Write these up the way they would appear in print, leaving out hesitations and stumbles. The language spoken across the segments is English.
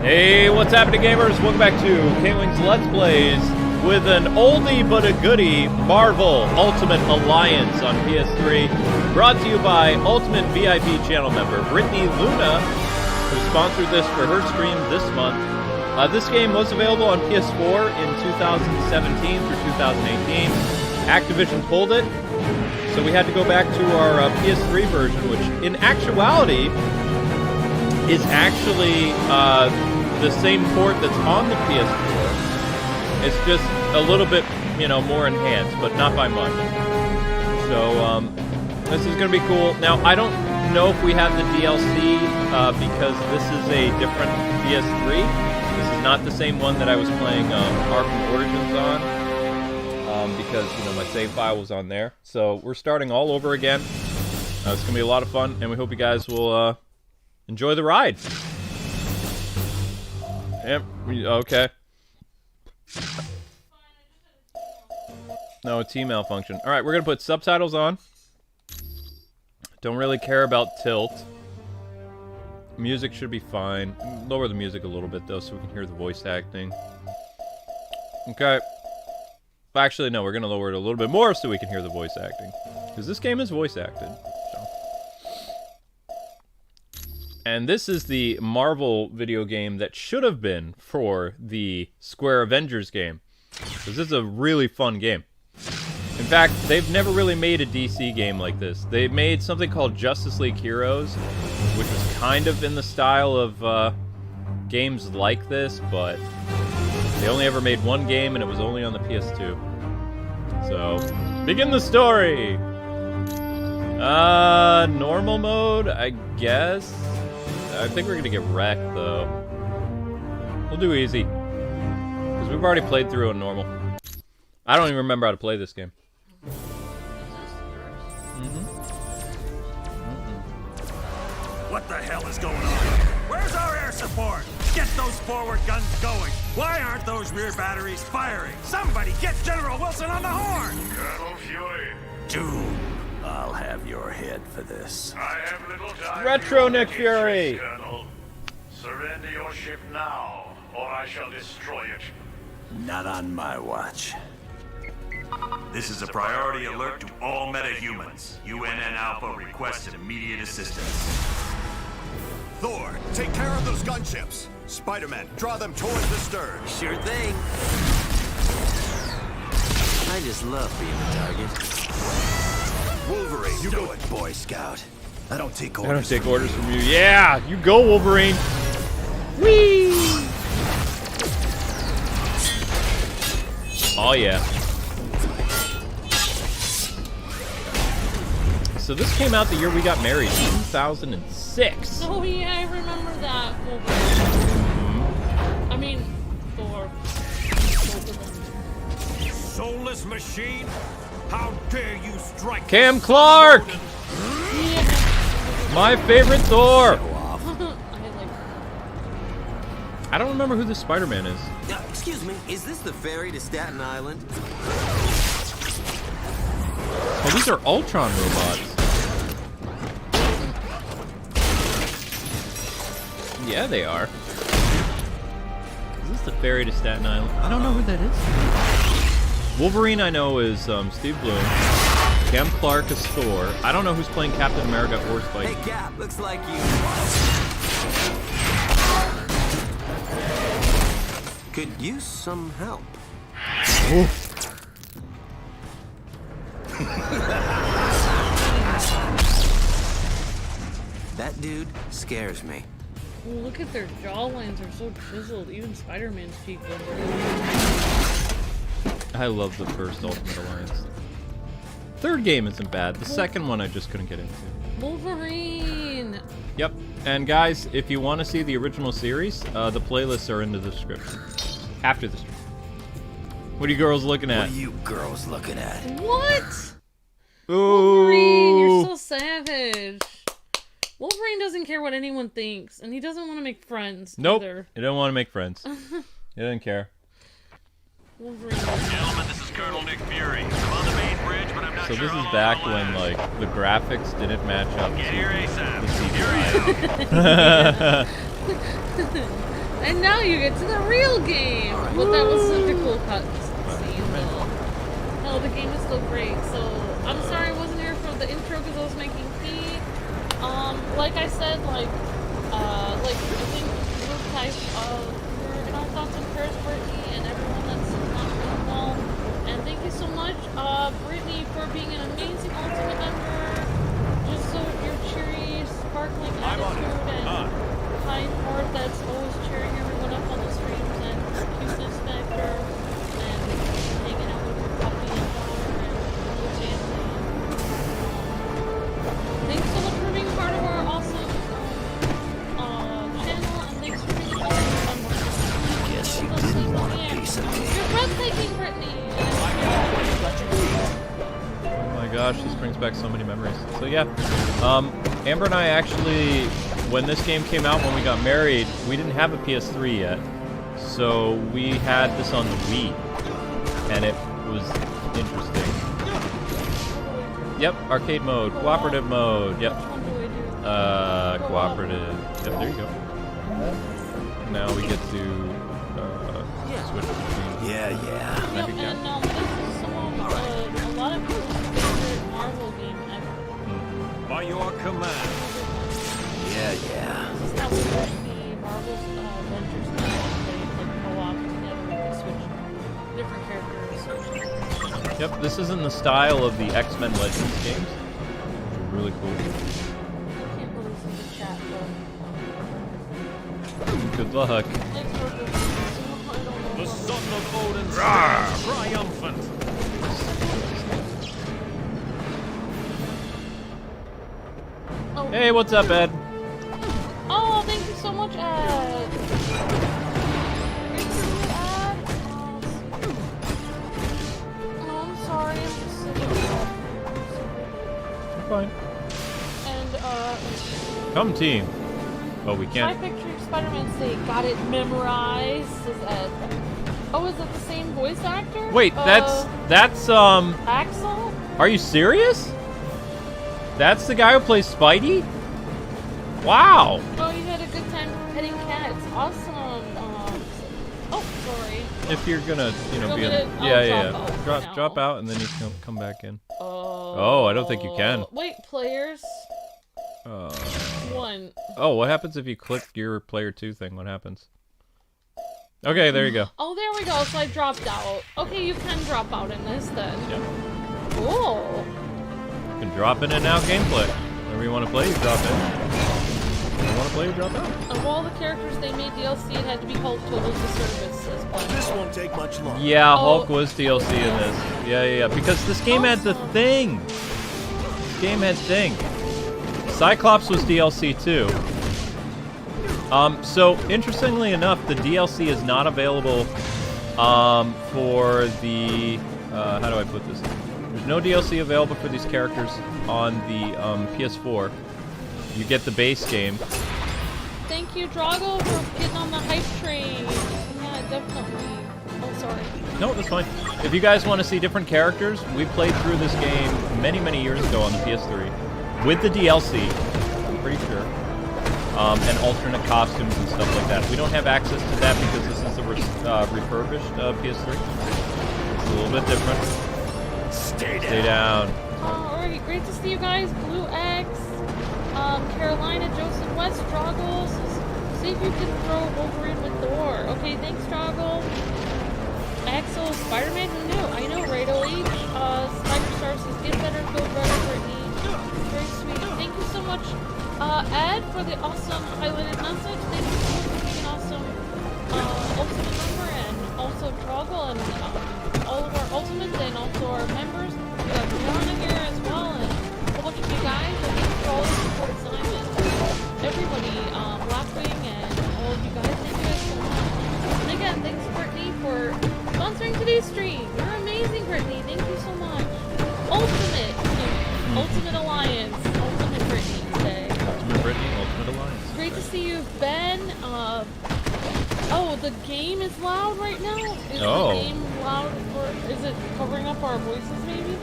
Hey, what's happening, gamers? Welcome back to Kwingsletsplays with an oldie but a goodie Marvel Ultimate Alliance on PS3. Brought to you by Ultimate VIP channel member Brittany Luna, who sponsored this for her stream this month. This game was available on PS4 in 2017 through 2018. Activision pulled it, so we had to go back to our PS3 version, which in actuality is actually the same port that's on the PS4. It's just a little bit, more enhanced, but not by much. So, this is going to be cool. Now, I don't know if we have the DLC because this is a different PS3. This is not the same one that I was playing Arkham Origins on because, my save file was on there. So, we're starting all over again. It's going to be a lot of fun, and we hope you guys will enjoy the ride. Yep, okay. No, T malfunction. Alright, we're gonna put subtitles on. Don't really care about tilt. Music should be fine. Lower the music a little bit, though, so we can hear the voice acting. Okay. Actually, no, we're gonna lower it a little bit more so we can hear the voice acting. Because this game is voice acted. And this is the Marvel video game that should have been for the Square Avengers game. Because this is a really fun game. In fact, they've never really made a DC game like this. They made something called Justice League Heroes, which was kind of in the style of games like this, but they only ever made one game and it was only on the PS2. So, begin the story! Normal mode, I guess? I think we're gonna get wrecked, though. We'll do easy. Because we've already played through on normal. I don't even remember how to play this game. What the hell is going on? Where's our air support? Get those forward guns going. Why aren't those rear batteries firing? Somebody get General Wilson on the horn! Colonel Fury. Doom, I'll have your head for this. I have little time. Retro Nick Fury! Colonel. Surrender your ship now, or I shall destroy it. Not on my watch. This is a priority alert to all metahumans. UNN Alpha requests immediate assistance. Thor, take care of those gunships. Spider-Man, draw them towards the stern. Sure thing. I just love being the target. Wolverine, you Do go. it, Boy Scout. I don't take orders. I don't take orders from you. Yeah! You go, Wolverine! Whee! Oh, yeah. So this came out the year we got married, 2006. Oh yeah, I remember that. I mean, Thor. Soulless machine? How dare you strike? Cam Clark! Yeah. My favorite Thor! I like. I don't remember who the Spider-Man is. Excuse me, is this the ferry to Staten Island? Oh, these are Ultron robots. Yeah, they are. Is this the ferry to Staten Island? I don't know who that is. Wolverine, I know, is Steve Bloom. Cam Clark is Thor. I don't know who's playing Captain America or Spike. Hey, Cap, looks like you could use some help. Oof. That dude scares me. Well, look at their jawlines; are so chiseled. Even Spider-Man's cheekbones. I love the first Ultimate Alliance. Third game isn't bad. The second one I just couldn't get into. Wolverine. Yep. And guys, if you want to see the original series, the playlists are in the description. After the stream. What are you girls looking at? What are you girls looking at? What? Ooh. Wolverine, you're so savage. Wolverine doesn't care what anyone thinks, and he doesn't want to make friends either. He don't want to make friends. He doesn't care. Wolverine. Gentlemen, this is Colonel Nick Fury. I'm on the main bridge, but I'm not So sure this is how back long I'll when, last. like, the graphics didn't match up Get here ASAP. the Fury CGI. out. And now you get to the real game. But that was such a cool cutscene. No, the game is still great. So I'm sorry I wasn't here for the intro because I was making tea. Like I said, like I think Luke typed, we're in our thoughts and prayers, Brittany, and everyone that's not doing well. And thank you so much, Brittany, for being an amazing Ultimate member. Just so your cheery, sparkling attitude and kind heart that's always cheering everyone up on the streams and cuteness factor and hanging out with your puppy and daughter and your family. Thanks so much for being part of our awesome channel, and thanks for being awesome. Guess you didn't want a piece of me. You're breathtaking, Brittany. Oh my gosh, this brings back so many memories. So yeah, Amber and I actually, when this game came out, when we got married, we didn't have a PS3 yet. So we had this on the Wii, and it was interesting. Yep, arcade mode, cooperative mode, yep. Cooperative, yep, there you go. Now we get to switch between. Yeah. Yep, and this is some of a lot of people's favorite Marvel game ever. By your command. Yeah. This is how we watch the Marvel Avengers game. They like co-op together and switch different characters. Yep, this is in the style of the X-Men Legends games. Really cool. I can't believe this is a chat, but Good luck. thanks for the The son of Odin stands triumphant. Oh. Hey, what's up, Ed? Oh, thank you so much, Ed. Great to see you, Ed. Oh, I'm sorry. I'm just sitting up. You're fine. And, Come team. Oh, we my can't. picture of Spider-Man say, got it memorized, says Ed. Oh, is that the same voice actor? Wait, that's Axel? Are you serious? That's the guy who plays Spidey? Wow. Oh, you had a good time petting cats. Awesome. Oh, sorry. If you're gonna, be I'll drop out and then you can come back in. Oh, I don't think you can. Wait, players. One. Oh, what happens if you click your player 2 thing? What happens? Okay, there you go. Oh, there we go. So I dropped out. Okay, you can drop out in this then. Yep. Cool. You can drop in and out gameplay. Whenever you want to play, you drop in. If you want to play, you drop out. Of all the characters they made DLC, it had to be Hulk Total Disservice as well. This won't take much longer. Yeah, Oh. Hulk was DLC in this. Yeah. Because this game had the thing. This game had thing. Cyclops was DLC too. So interestingly enough, the DLC is not available for the how do I put this? There's no DLC available for these characters on the PS4. You get the base game. Thank you, Drago, for getting on the hype train. Yeah, definitely. Oh, sorry. No, that's fine. If you guys want to see different characters, we played through this game many years ago on the PS3 with the DLC. I'm pretty sure. And alternate costumes and stuff like that. We don't have access to that because this is the refurbished PS3. It's a little bit different. Stay down. Alright, great to see you guys. Blue X, Carolina, Joseph West, Stroggle. See if you can throw Wolverine with Thor. Okay, thanks, Stroggle. Axel, Spider-Man, who knew? I know, Rado H. Spider-Star says, get better, feel better, Brittany. Very sweet. Thank you so much, Ed, for the awesome highlighted message. Thank you so much for being an awesome Ultimate member, and also Stroggle, and all of our Ultimates, and also our members. We have Rihanna here as well, and a whole bunch of you guys. And thank you for all the support, Simon, everybody, Blackwing, and all of you guys. Thank you guys so much. And again, thanks, Brittany, for sponsoring today's stream. You're amazing, Brittany. Thank you so much. Ultimate Alliance. Ultimate Brittany today. Ultimate Brittany, Ultimate Alliance. Great to see you, Ben. Oh, the game is loud right now? Is the game loud is it covering up our voices maybe?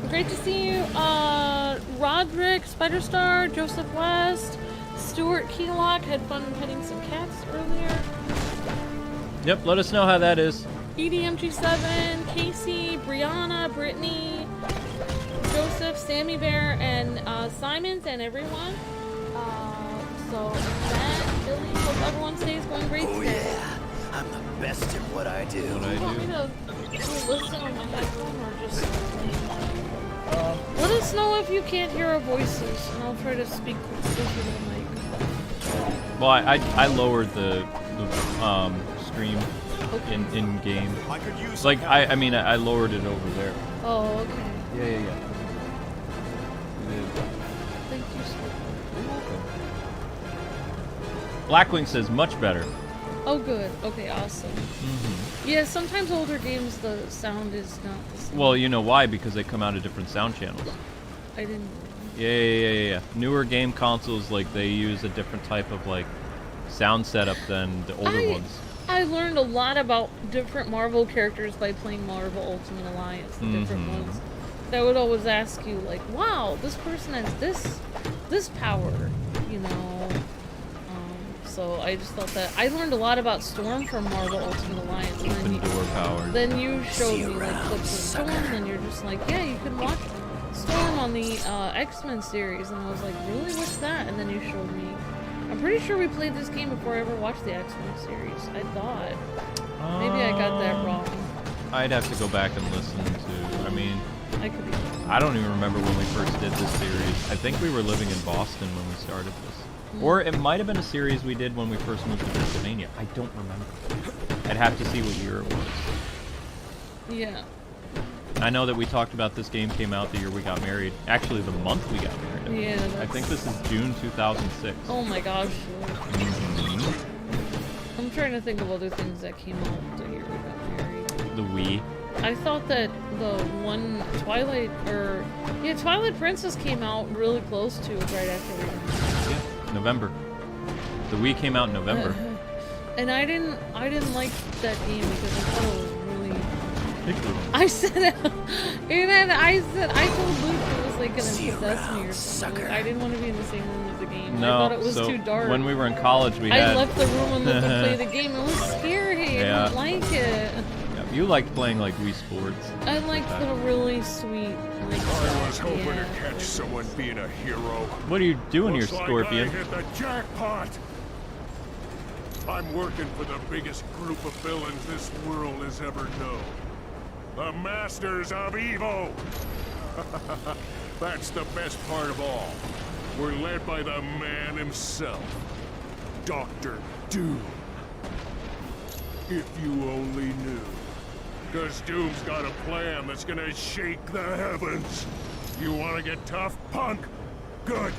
Great to see you, Roderick, Spider-Star, Joseph West, Stuart Keylock had fun petting some cats earlier. Yep, let us know how that is. EDMG7, Casey, Brianna, Brittany, Joseph, Sammy Bear, and Simons, and everyone. So, Matt, Billy, hope everyone stays going great Oh today. yeah, I'm the best at what I do. What I You want me do. to listen on my headphone or just... let us know if you can't hear our voices, and I'll try to speak closer to the mic. Well, I lowered the stream Okay. in game. I could use Like I mean I lowered it over there. Oh, okay. Yeah. Thank you so much. Blackwing says much better. Oh, good. Okay, awesome. Yeah, sometimes older games, the sound is not the same. Well, you know why? Because they come out of different sound channels. I didn't... Yeah. Newer game consoles, like, they use a different type of, like, sound setup than the older ones. I learned a lot about different Marvel characters by playing Marvel Ultimate Alliance, the different ones. They would always ask you, like, wow, this person has this power, you know. So I just thought that I learned a lot about Storm from Marvel Ultimate Alliance. And Open door power. then you showed me like around, clips of Storm, and you're just like, yeah, you can watch Storm on the X-Men series, and I was like, really, what's that? And then you showed me. I'm pretty sure we played this game before I ever watched the X-Men series. I thought. Maybe I got that wrong. I'd have to go back and listen to. I mean, I could be wrong. I don't even remember when we first did this series. I think we were living in Boston when we started this. Or it might have been a series we did when we first moved to Pennsylvania. I don't remember. I'd have to see what year it was. Yeah. I know that we talked about this game came out the year we got married. Actually, the month we got married. Yeah, I that's... think this is June 2006. Oh my gosh. I'm trying to think of other things that came out the year we got married. The Wii. I thought that the one Twilight Princess came out really close to right after we got married. Yeah, November. The Wii came out in November. And I didn't like that game because I thought it was really... Picture. I said, and then I told Luke it was like gonna possess me or something. I didn't want to be in the same room as the game. No, I thought it was so too dark. when we were in college, we I had... left the room and looked and play the game. It was scary. Yeah. I didn't like it. Yeah, you liked playing like Wii Sports. I liked the really sweet. Like, I was hoping yeah. to catch someone being a hero. What are you doing here, Looks like Scorpion? I hit the jackpot. I'm working for the biggest group of villains this world has ever known. The Masters of Evil! That's the best part of all. We're led by the man himself, Dr. Doom. If you only knew. Because Doom's got a plan that's gonna shake the heavens. You wanna get tough, punk? Good.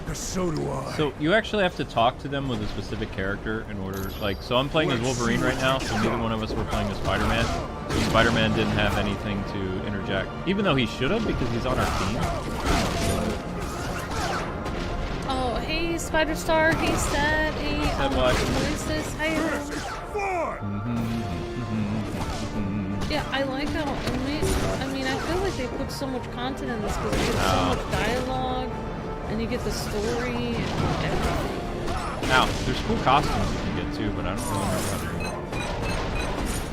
Because so do I. So you actually have to talk to them with a specific character in order, like, so I'm playing as Wolverine right now, so neither one of us were playing as Spider-Man. So Spider-Man didn't have anything to interject, even though he should have because he's on our team. Oh, hey, Spider Star. Hey, Stat. Hey, what? what is this? Hi, everyone. Yeah, I like how, I mean, I feel like they put so much content in this because you get so much dialogue, and you get the story, and everything. Now, there's cool costumes you can get too, but I don't really remember how to do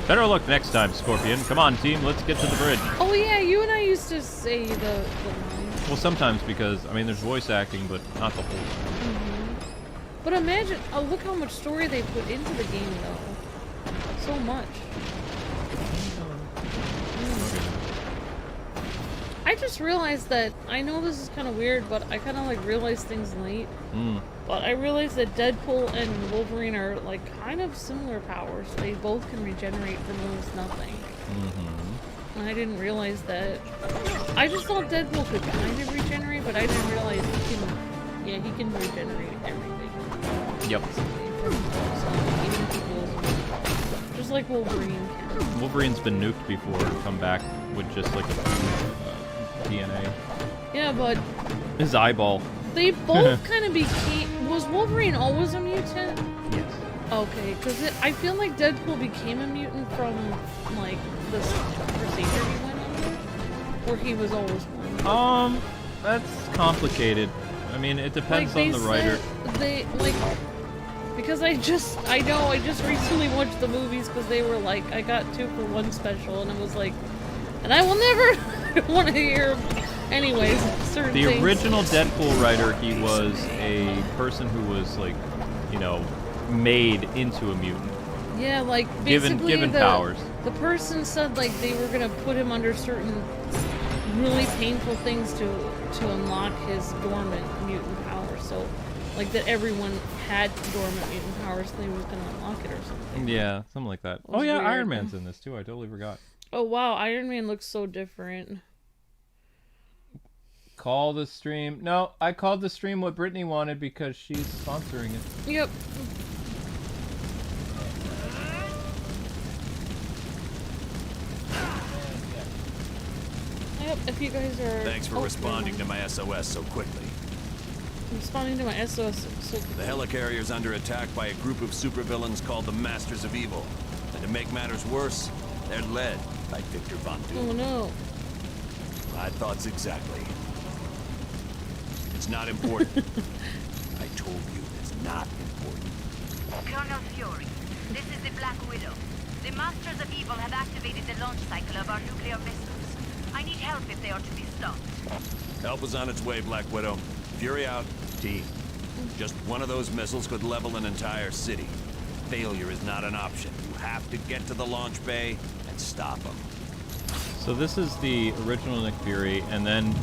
it. Better luck next time, Scorpion. Come on, team, let's get to the bridge. Oh yeah, you and I used to say the lines. Well, sometimes because, I mean, there's voice acting, but not the whole time. But imagine, oh, look how much story they put into the game, though. So much. I just realized that, I know this is kind of weird, but I kind of like realized things late. But I realized that Deadpool and Wolverine are like kind of similar powers. They both can regenerate from almost nothing. And I didn't realize that. I just thought Deadpool could kind of regenerate, but I didn't realize he can. Yeah, he can regenerate everything. Yep. So, even people, just like Wolverine can. Wolverine's been nuked before and come back with just like a DNA. Yeah, but His eyeball. they both kind of became. Was Wolverine always a mutant? Yes. Okay, because I feel like Deadpool became a mutant from like this procedure he went under, or he was always one. That's complicated. I mean, it depends Like, on the writer. They, like, because I just recently watched the movies because they were like, I got 2-for-1 special, and I was like, and I will never want to hear, anyways, certain The things. original Deadpool writer, he was a person who was, like, you know, made into a mutant. Yeah, like, basically given powers. The person said, like, they were gonna put him under certain really painful things to unlock his dormant mutant power. So, like, that everyone had dormant mutant powers, and they was gonna unlock it or something. Yeah, something like that. It was Oh yeah, weird. Iron Man's in this too. I totally forgot. Oh wow, Iron Man looks so different. Call the stream. No, I called the stream what Brittany wanted because she's sponsoring it. Yep. Yep, if you guys are... Thanks for responding to my SOS so quickly. Responding to my SOS so The helicarrier's under attack by a group of supervillains called the Masters of Evil. And to make matters worse, they're led by Victor Von Doom. Oh no. My thoughts exactly. It's not important. I told you it's not important. Colonel Fury, this is the Black Widow. The Masters of Evil have activated the launch cycle of our nuclear missiles. I need help if they are to be stopped. Help is on its way, Black Widow. Fury out, team. Just one of those missiles could level an entire city. Failure is not an option. You have to get to the launch bay and stop them. So this is the original Nick Fury, and then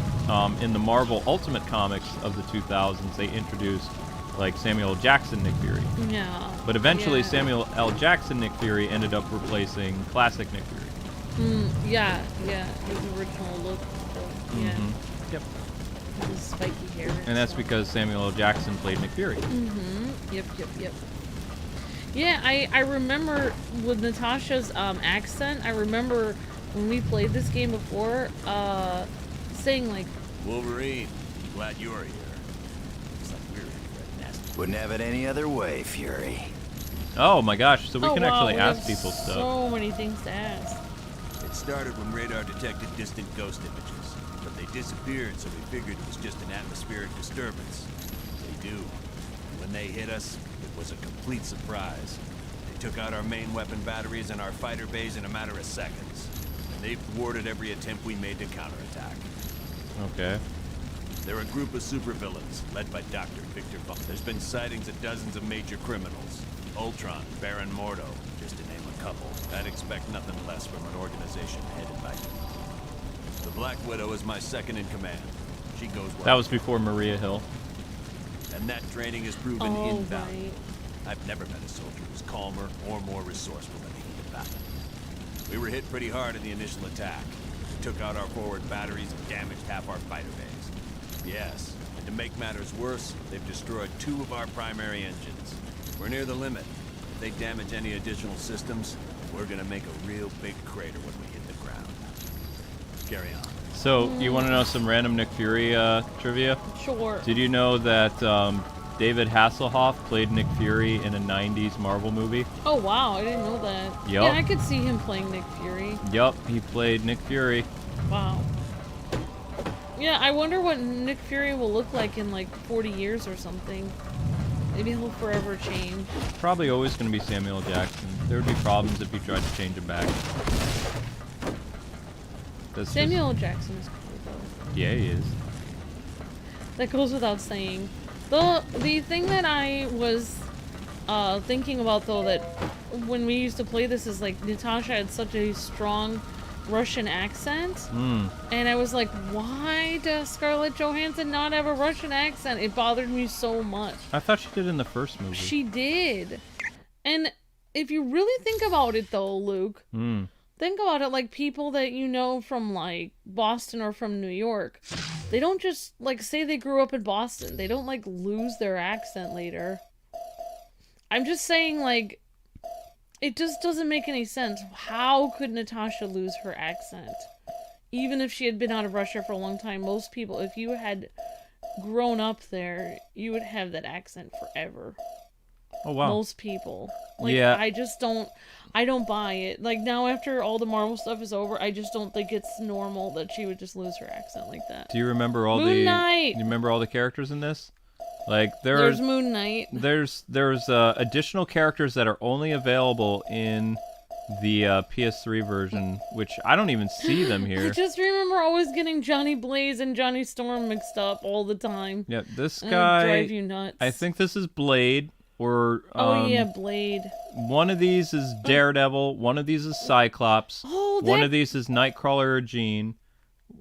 in the Marvel Ultimate Comics of the 2000s, they introduced like Samuel L. Jackson Nick Fury. Yeah. But eventually, Yeah. Samuel L. Jackson Nick Fury ended up replacing classic Nick Fury. Yeah, his original look. So, yeah. Yep. His spiky hair. And that's because Samuel L. Jackson played Nick Fury. Yep. Yeah, I remember with Natasha's accent, I remember when we played this game before, saying like, Wolverine, glad you're here. Looks like we're in for a nasty. Wouldn't have it any other way, Fury. Oh my gosh, so we oh can wow, actually we ask have people stuff. So many things to ask. It started when radar detected distant ghost images, but they disappeared, so we figured it was just an atmospheric disturbance. They do. And when they hit us, it was a complete surprise. They took out our main weapon batteries and our fighter bays in a matter of seconds. And they've thwarted every attempt we made to counterattack. Okay. They're a group of supervillains, led by Dr. Victor Von. There's been sightings of dozens of major criminals. Ultron, Baron Mordo, just to name a couple. I'd expect nothing less from an organization headed by you. The Black Widow is my second in command. She goes well. That was before Maria Hill. And that training has proven Oh, invaluable. right. I've never met a soldier who was calmer or more resourceful in the heat of battle. We were hit pretty hard in the initial attack. We took out our forward batteries and damaged half our fighter bays. Yes, and to make matters worse, they've destroyed 2 of our primary engines. We're near the limit. If they damage any additional systems, we're gonna make a real big crater when we hit the ground. Carry on. So, you want to know some random Nick Fury trivia? Sure. Did you know that David Hasselhoff played Nick Fury in a 90s Marvel movie? Oh wow, I didn't know that. Yup. Yeah, I could see him playing Nick Fury. Yup, he played Nick Fury. Wow. Yeah, I wonder what Nick Fury will look like in like 40 years or something. Maybe he'll forever change. Probably always going to be Samuel L. Jackson. There would be problems if you tried to change him back. That's Samuel L. Jackson is cool though. Yeah, he is. That goes without saying. The thing that I was thinking about though, that when we used to play this, is like Natasha had such a strong Russian accent, and I was like, why does Scarlett Johansson not have a Russian accent? It bothered me so much. I thought she did in the first movie. She did. And if you really think about it though, Luke, think about it, like people that you know from like Boston or from New York, they don't just like say they grew up in Boston. They don't like lose their accent later. I'm just saying, like, it just doesn't make any sense. How could Natasha lose her accent? Even if she had been out of Russia for a long time, most people, if you had grown up there, you would have that accent forever. Oh wow. most people. Like, Yeah. I don't buy it. Like, now after all the Marvel stuff is over, I just don't think it's normal that she would just lose her accent like that. Do you remember all Moon Knight! You remember all the characters in this? Like There's Moon Knight. There's additional characters that are only available in the PS3 version, which I don't even see them I here. just remember always getting Johnny Blaze and Johnny Storm mixed up all the time. Yeah, this And guy. drive you nuts. I think this is Blade, or Oh yeah, Blade. one of these is Daredevil, one of these is Cyclops, Oh, one that- of these is Nightcrawler or Jean.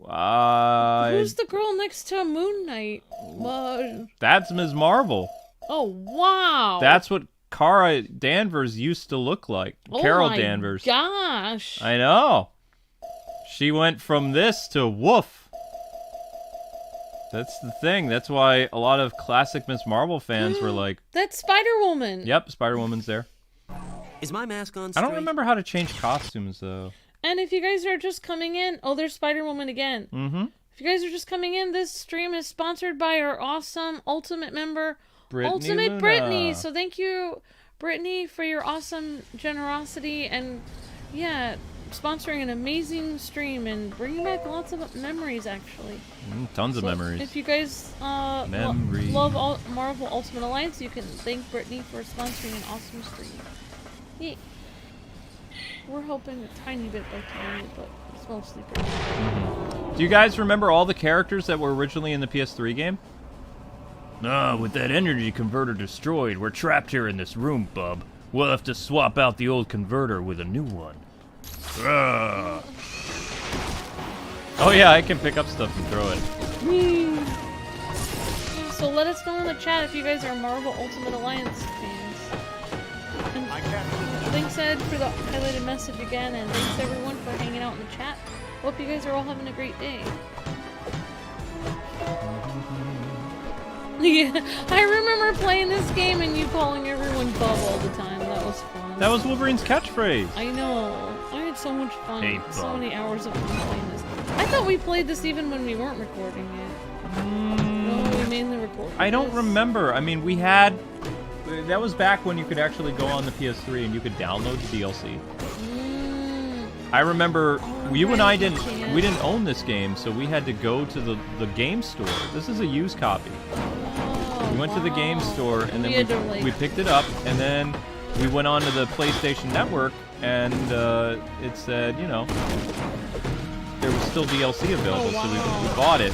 Who's the girl next to Moon Knight? That's Ms. Marvel. Oh wow. That's what Kara Danvers used to look like. Carol my Danvers. Gosh. I know. She went from this to woof. That's the thing. That's why a lot of classic Ms. Marvel fans were like, That's Spider-Woman. yep, Spider-Woman's there. Is my mask on I straight? don't remember how to change costumes, though. And if you guys are just coming in, oh, there's Spider-Woman again. Mm-hmm. If you guys are just coming in, this stream is sponsored by our awesome Ultimate member, Brittany Ultimate Luna. Brittany. So thank you, Brittany, for your awesome generosity and, yeah, sponsoring an amazing stream and bringing back lots of memories, actually. Tons of So memories. If you guys Memories. love Marvel Ultimate Alliance, you can thank Brittany for sponsoring an awesome stream. Yeah. We're hoping a tiny bit by tiny, but it's mostly Brittany. Do you guys remember all the characters that were originally in the PS3 game? No, with that energy converter destroyed, we're trapped here in this room, bub. We'll have to swap out the old converter with a new one. Oh yeah, I can pick up stuff and throw it. Whee! So let us know in the chat if you guys are Marvel Ultimate Alliance fans. And thanks Ed for the highlighted message again, and thanks everyone for hanging out in the chat. Hope you guys are all having a great day. Yeah, I remember playing this game and you calling everyone Bub all the time. That was fun. That was Wolverine's catchphrase. I know. I had so much fun. Hey, So Bub. many hours of fun playing this. I thought we played this even when we weren't recording it. No, we mainly recorded I don't this. remember. I mean, we had... That was back when you could actually go on the PS3 and you could download the DLC. I remember you and I didn't own this game, so we had to go to the game store. This is a used copy. We went to the game store and then we picked it up, and then we went on to the PlayStation Network, and it said, you know, there was still DLC available, so we bought it.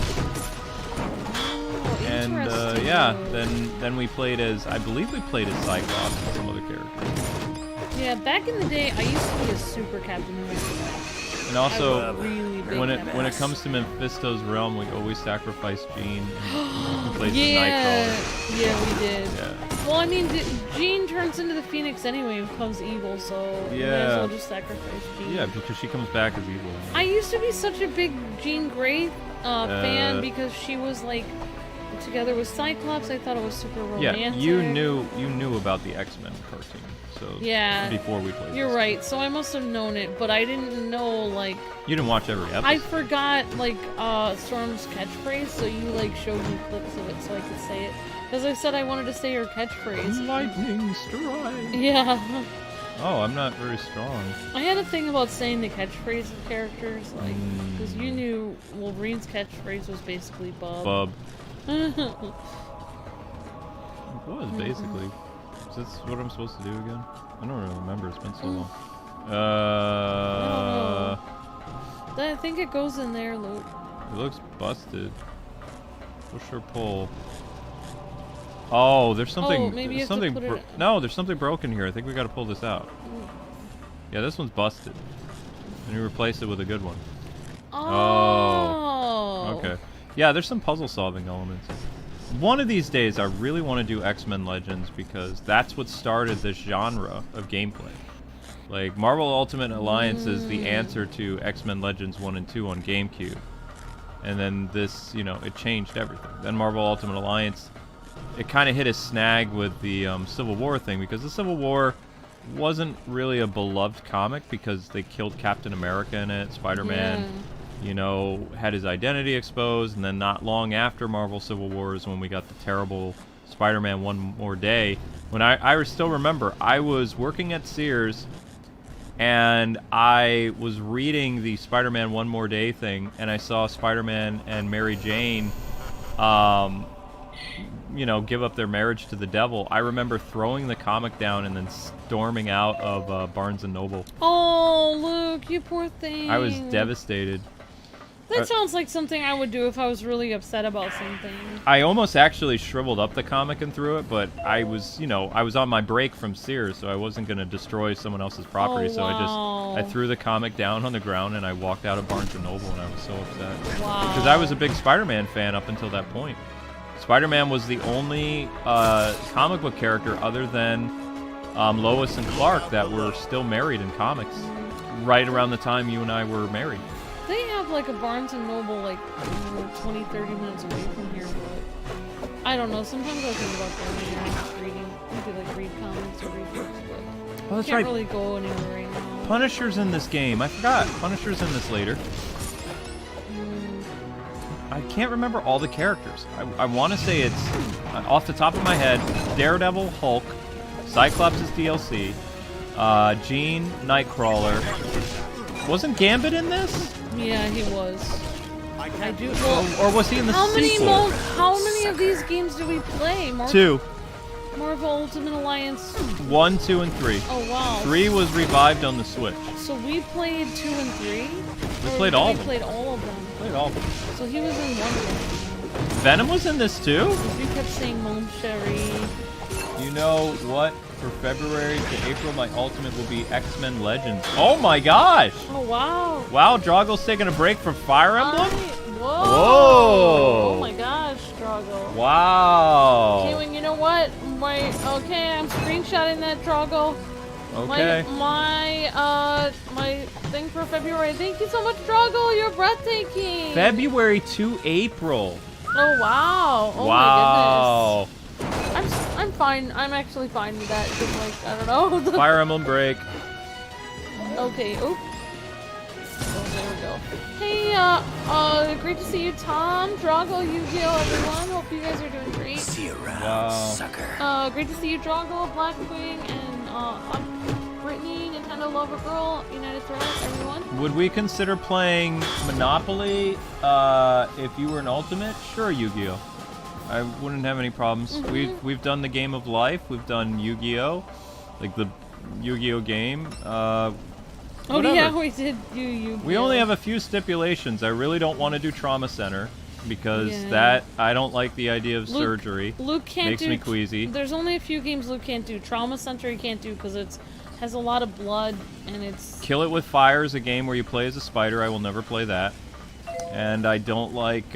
And yeah, then we played as, I believe we played as Cyclops and some other characters. Yeah, back in the day, I used to be a super Captain America. And also, I was really big when Captain it comes to Mephisto's realm, we always sacrifice Jean. Who plays Yeah, Nightcrawler. yeah, we did. Yeah. Well, I mean, Jean turns into the Phoenix anyway and becomes evil, so we might as well just sacrifice Jean. Yeah, because she comes back as evil. I used to be such a big Jean Grey fan because she was like together with Cyclops. I thought it was super romantic. Yeah, you knew about the X-Men cartoon, so yeah, before we played. You're right. So I must have known it, but I didn't know like. You didn't watch every episode. I forgot like Storm's catchphrase, so you like showed me clips of it so I could say it. Because I said I wanted to say her catchphrase. Lightning strike. Yeah. Oh, I'm not very strong. I had a thing about saying the catchphrase of characters, like, because you knew Wolverine's catchphrase was basically Bub. Bub. It was basically. Is this what I'm supposed to do again? I don't really remember. It's been so long. I think it goes in there, Luke. It looks busted. Push or pull. Oh, there's something. Oh, maybe you have to something. put it- No, there's something broken here. I think we got to pull this out. Yeah, this one's busted. And you replace it with a good one. Oh. Okay. Yeah, there's some puzzle solving elements. One of these days, I really want to do X-Men Legends because that's what started this genre of gameplay. Like, Marvel Ultimate Alliance is the answer to X-Men Legends 1 and 2 on GameCube. And then this, you know, it changed everything. Then Marvel Ultimate Alliance, it kind of hit a snag with the Civil War thing because the Civil War wasn't really a beloved comic because they killed Captain America in it, Spider-Man, you know, had his identity exposed, and then not long after Marvel Civil War is when we got the terrible Spider-Man One More Day. When I still remember, I was working at Sears, and I was reading the Spider-Man One More Day thing, and I saw Spider-Man and Mary Jane, you know, give up their marriage to the devil. I remember throwing the comic down and then storming out of Barnes & Noble. Oh, Luke, you poor thing. I was devastated. That sounds like something I would do if I was really upset about something. I almost actually shriveled up the comic and threw it, but I was, you know, I was on my break from Sears, so I wasn't going to destroy someone else's property. Oh, so wow. I threw the comic down on the ground and I walked out of Barnes & Noble, and I was so upset. Wow. Because I was a big Spider-Man fan up until that point. Spider-Man was the only comic book character other than Lois and Clark that were still married in comics right around the time you and I were married. They have like a Barnes & Noble like 20, 30 minutes away from here, but I don't know. Sometimes I think about going there and just reading, maybe like read comics or read books, but that's can't right. really go anywhere right now. Punisher's in this game. I forgot. Punisher's in this later. I can't remember all the characters. I want to say it's, off the top of my head, Daredevil, Hulk, Cyclops is DLC, Jean, Nightcrawler. Wasn't Gambit in this? Yeah, he was. I do. Well, or was he in the sequel? How many of these games do we play? 2. Marvel Ultimate Alliance. 1, 2, and 3. Oh wow. 3 was revived on the Switch. So we played 2 and 3. We played all of them. Played all of them. Played all of them. So he was in one of them. Venom was in this too? Because you kept saying Mon Cherie. You know what? For February to April, my ultimate will be X-Men Legends. Oh my gosh! Oh wow. Wow, Drago's taking a break from Fire Emblem? Whoa. Whoa. Oh my gosh, Drago. Wow. Kaywen, you know what? Okay, I'm screenshotting that, Drago. Okay. My thing for February. Thank you so much, Drago. You're breathtaking. February to April. Oh wow. Oh wow. my goodness. I'm fine. I'm actually fine with that. Just like, I don't know. Fire Emblem break. Okay. Oop. Oh, there we go. Hey, great to see you, Tom, Drago, Yu-Gi-Oh, everyone. Hope you guys are doing great. See you around, wow. sucker. Great to see you, Drago, Black Queen, and I'm Brittany, Nintendo Lover Girl, United Thread, everyone. Would we consider playing Monopoly if you were an Ultimate? Sure, Yu-Gi-Oh. I wouldn't have any problems. We've done the Game of Life. We've done Yu-Gi-Oh, like the Yu-Gi-Oh game. Oh yeah, we did Yu-Gi-Oh. We only have a few stipulations. I really don't want to do Trauma Center because that I don't like the idea of surgery. Luke can't makes me queasy. There's only a few games Luke can't do. Trauma Center he can't do because it's has a lot of blood and it's. Kill It With Fire is a game where you play as a spider. I will never play that. And I don't like.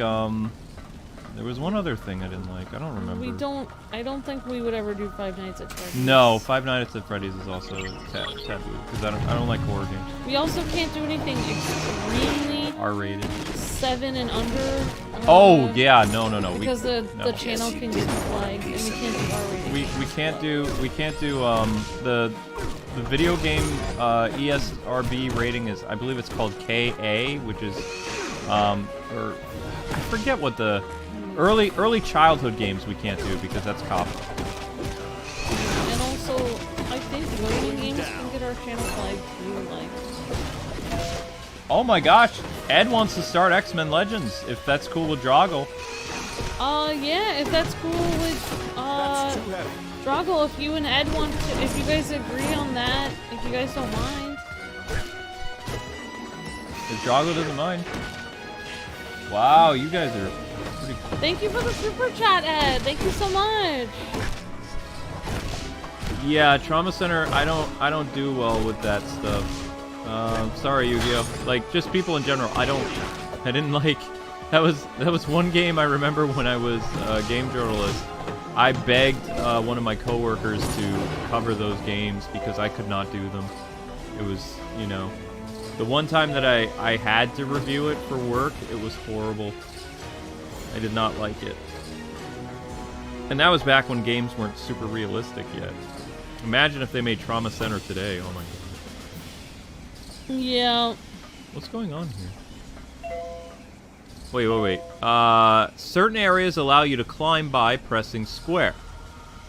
There was one other thing I didn't like. I don't remember. I don't think we would ever do Five Nights at Freddy's. No, Five Nights at Freddy's is also taboo because I don't like horror games. We also can't do anything extremely R-rated. 7 and under. Oh yeah, no. Because the channel can get flagged and we can't do R-rated. We can't do the video game ESRB rating is, I believe it's called KA, which is or I forget what the early childhood games we can't do because that's copyright. And also, I think voting games can get our channel flagged too, like. Oh my gosh, Ed wants to start X-Men Legends if that's cool with Drago. Yeah, if that's cool with Drago, if you and Ed want to, if you guys agree on that, if you guys don't mind. If Drago doesn't mind. Wow, you guys are pretty cool. Thank you for the super chat, Ed. Thank you so much. Yeah, Trauma Center, I don't do well with that stuff. Sorry, Yu-Gi-Oh. Like, just people in general, I didn't like, that was one game I remember when I was a game journalist. I begged one of my coworkers to cover those games because I could not do them. It was, you know, the one time that I had to review it for work, it was horrible. I did not like it. And that was back when games weren't super realistic yet. Imagine if they made Trauma Center today, oh my god. Yeah. What's going on here? Wait. Certain areas allow you to climb by pressing square.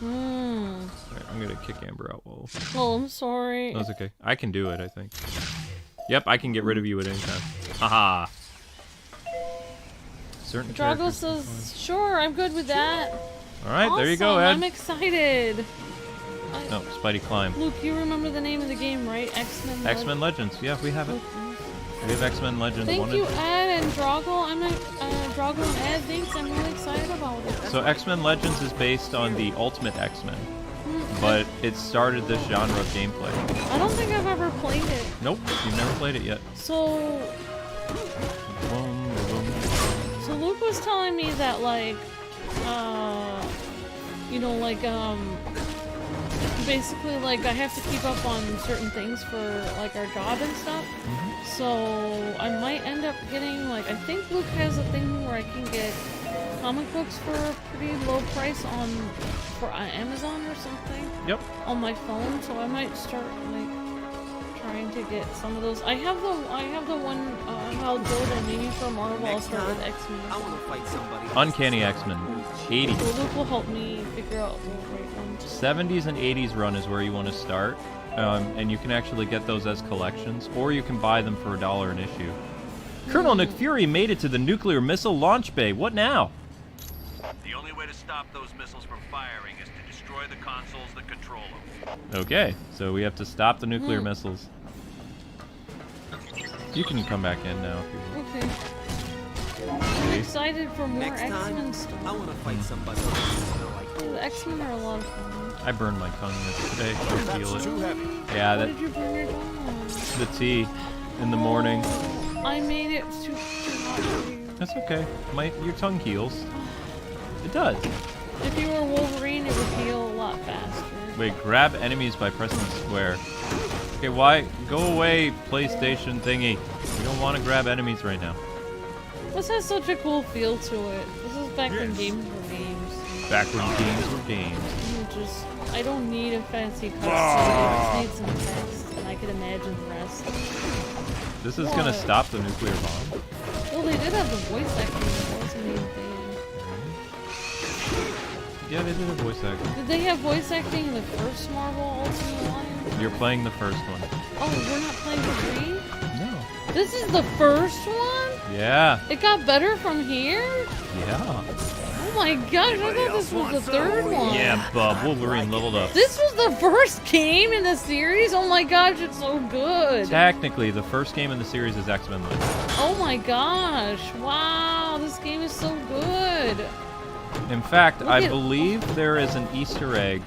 Alright, I'm gonna kick Amber out. Whoa. Oh, I'm sorry. That's okay. I can do it, I think. Yep, I can get rid of you at any time. Haha. Certain Drago characters says, sure, I'm good with that. Alright, Awesome, there you go, Ed. I'm excited. No, Spidey climb. Luke, you remember the name of the game, right? X-Men. X-Men Legends. Yeah, we have it. We have X-Men Legends. Thank 1 you, and Ed and Drago. I'm not, Drago and Ed. Thanks. I'm really excited about it. So X-Men Legends is based on the Ultimate X-Men, but it started this genre of gameplay. I don't think I've ever played it. Nope, you've never played it yet. So Luke was telling me that, like, you know, like, basically, like, I have to keep up on certain things for, like, our job and stuff. So I might end up getting, like, I think Luke has a thing where I can get comic books for a pretty low price on Amazon or something. Yep. On my phone, so I might start, like, trying to get some of those. I have the one Hal Jordan, maybe for Marvel. I'll start with X-Men. I want to fight somebody. Uncanny X-Men. 80s. So Luke will help me figure out the right ones. 70s and 80s run is where you want to start, and you can actually get those as collections, or you can buy them for $1 an issue. Colonel Nick Fury made it to the nuclear missile launch bay. What now? The only way to stop those missiles from firing is to destroy the consoles that control them. Okay, so we have to stop the nuclear missiles. You can come back in now if you want. Okay. I'm excited for more Next time, X-Men stuff. I want to fight somebody. The X-Men are a lot of fun. I burned my tongue yesterday. I feel it. Too heavy. Yeah, What that did you bring your tongue the tea in the morning. on? I made it too hot for you. That's okay. Your tongue heals. It does. If you were Wolverine, it would heal a lot faster. Wait, grab enemies by pressing square. Okay, why? Go away, PlayStation thingy. We don't want to grab enemies right now. This has such a cool feel to it. This is back when games were games. Back when games were games. I don't need a fancy cutscene. I just need some text, and I can imagine the rest. This is gonna stop the nuclear bomb. Well, they did have the voice acting. That was the main thing. Yeah, they did a voice acting. Did they have voice acting in the first Marvel Ultimate Alliance? You're playing the first one. Oh, we're not playing the 3? No. This is the first one? Yeah. It got better from here? Yeah. Oh my gosh, I thought this was the third one. Yeah, Bub. Wolverine leveled up. This was the first game in the series? Oh my gosh, it's so good. Technically, the first game in the series is X-Men Legends. Oh my gosh. Wow, this game is so good. In fact, I believe there is an Easter egg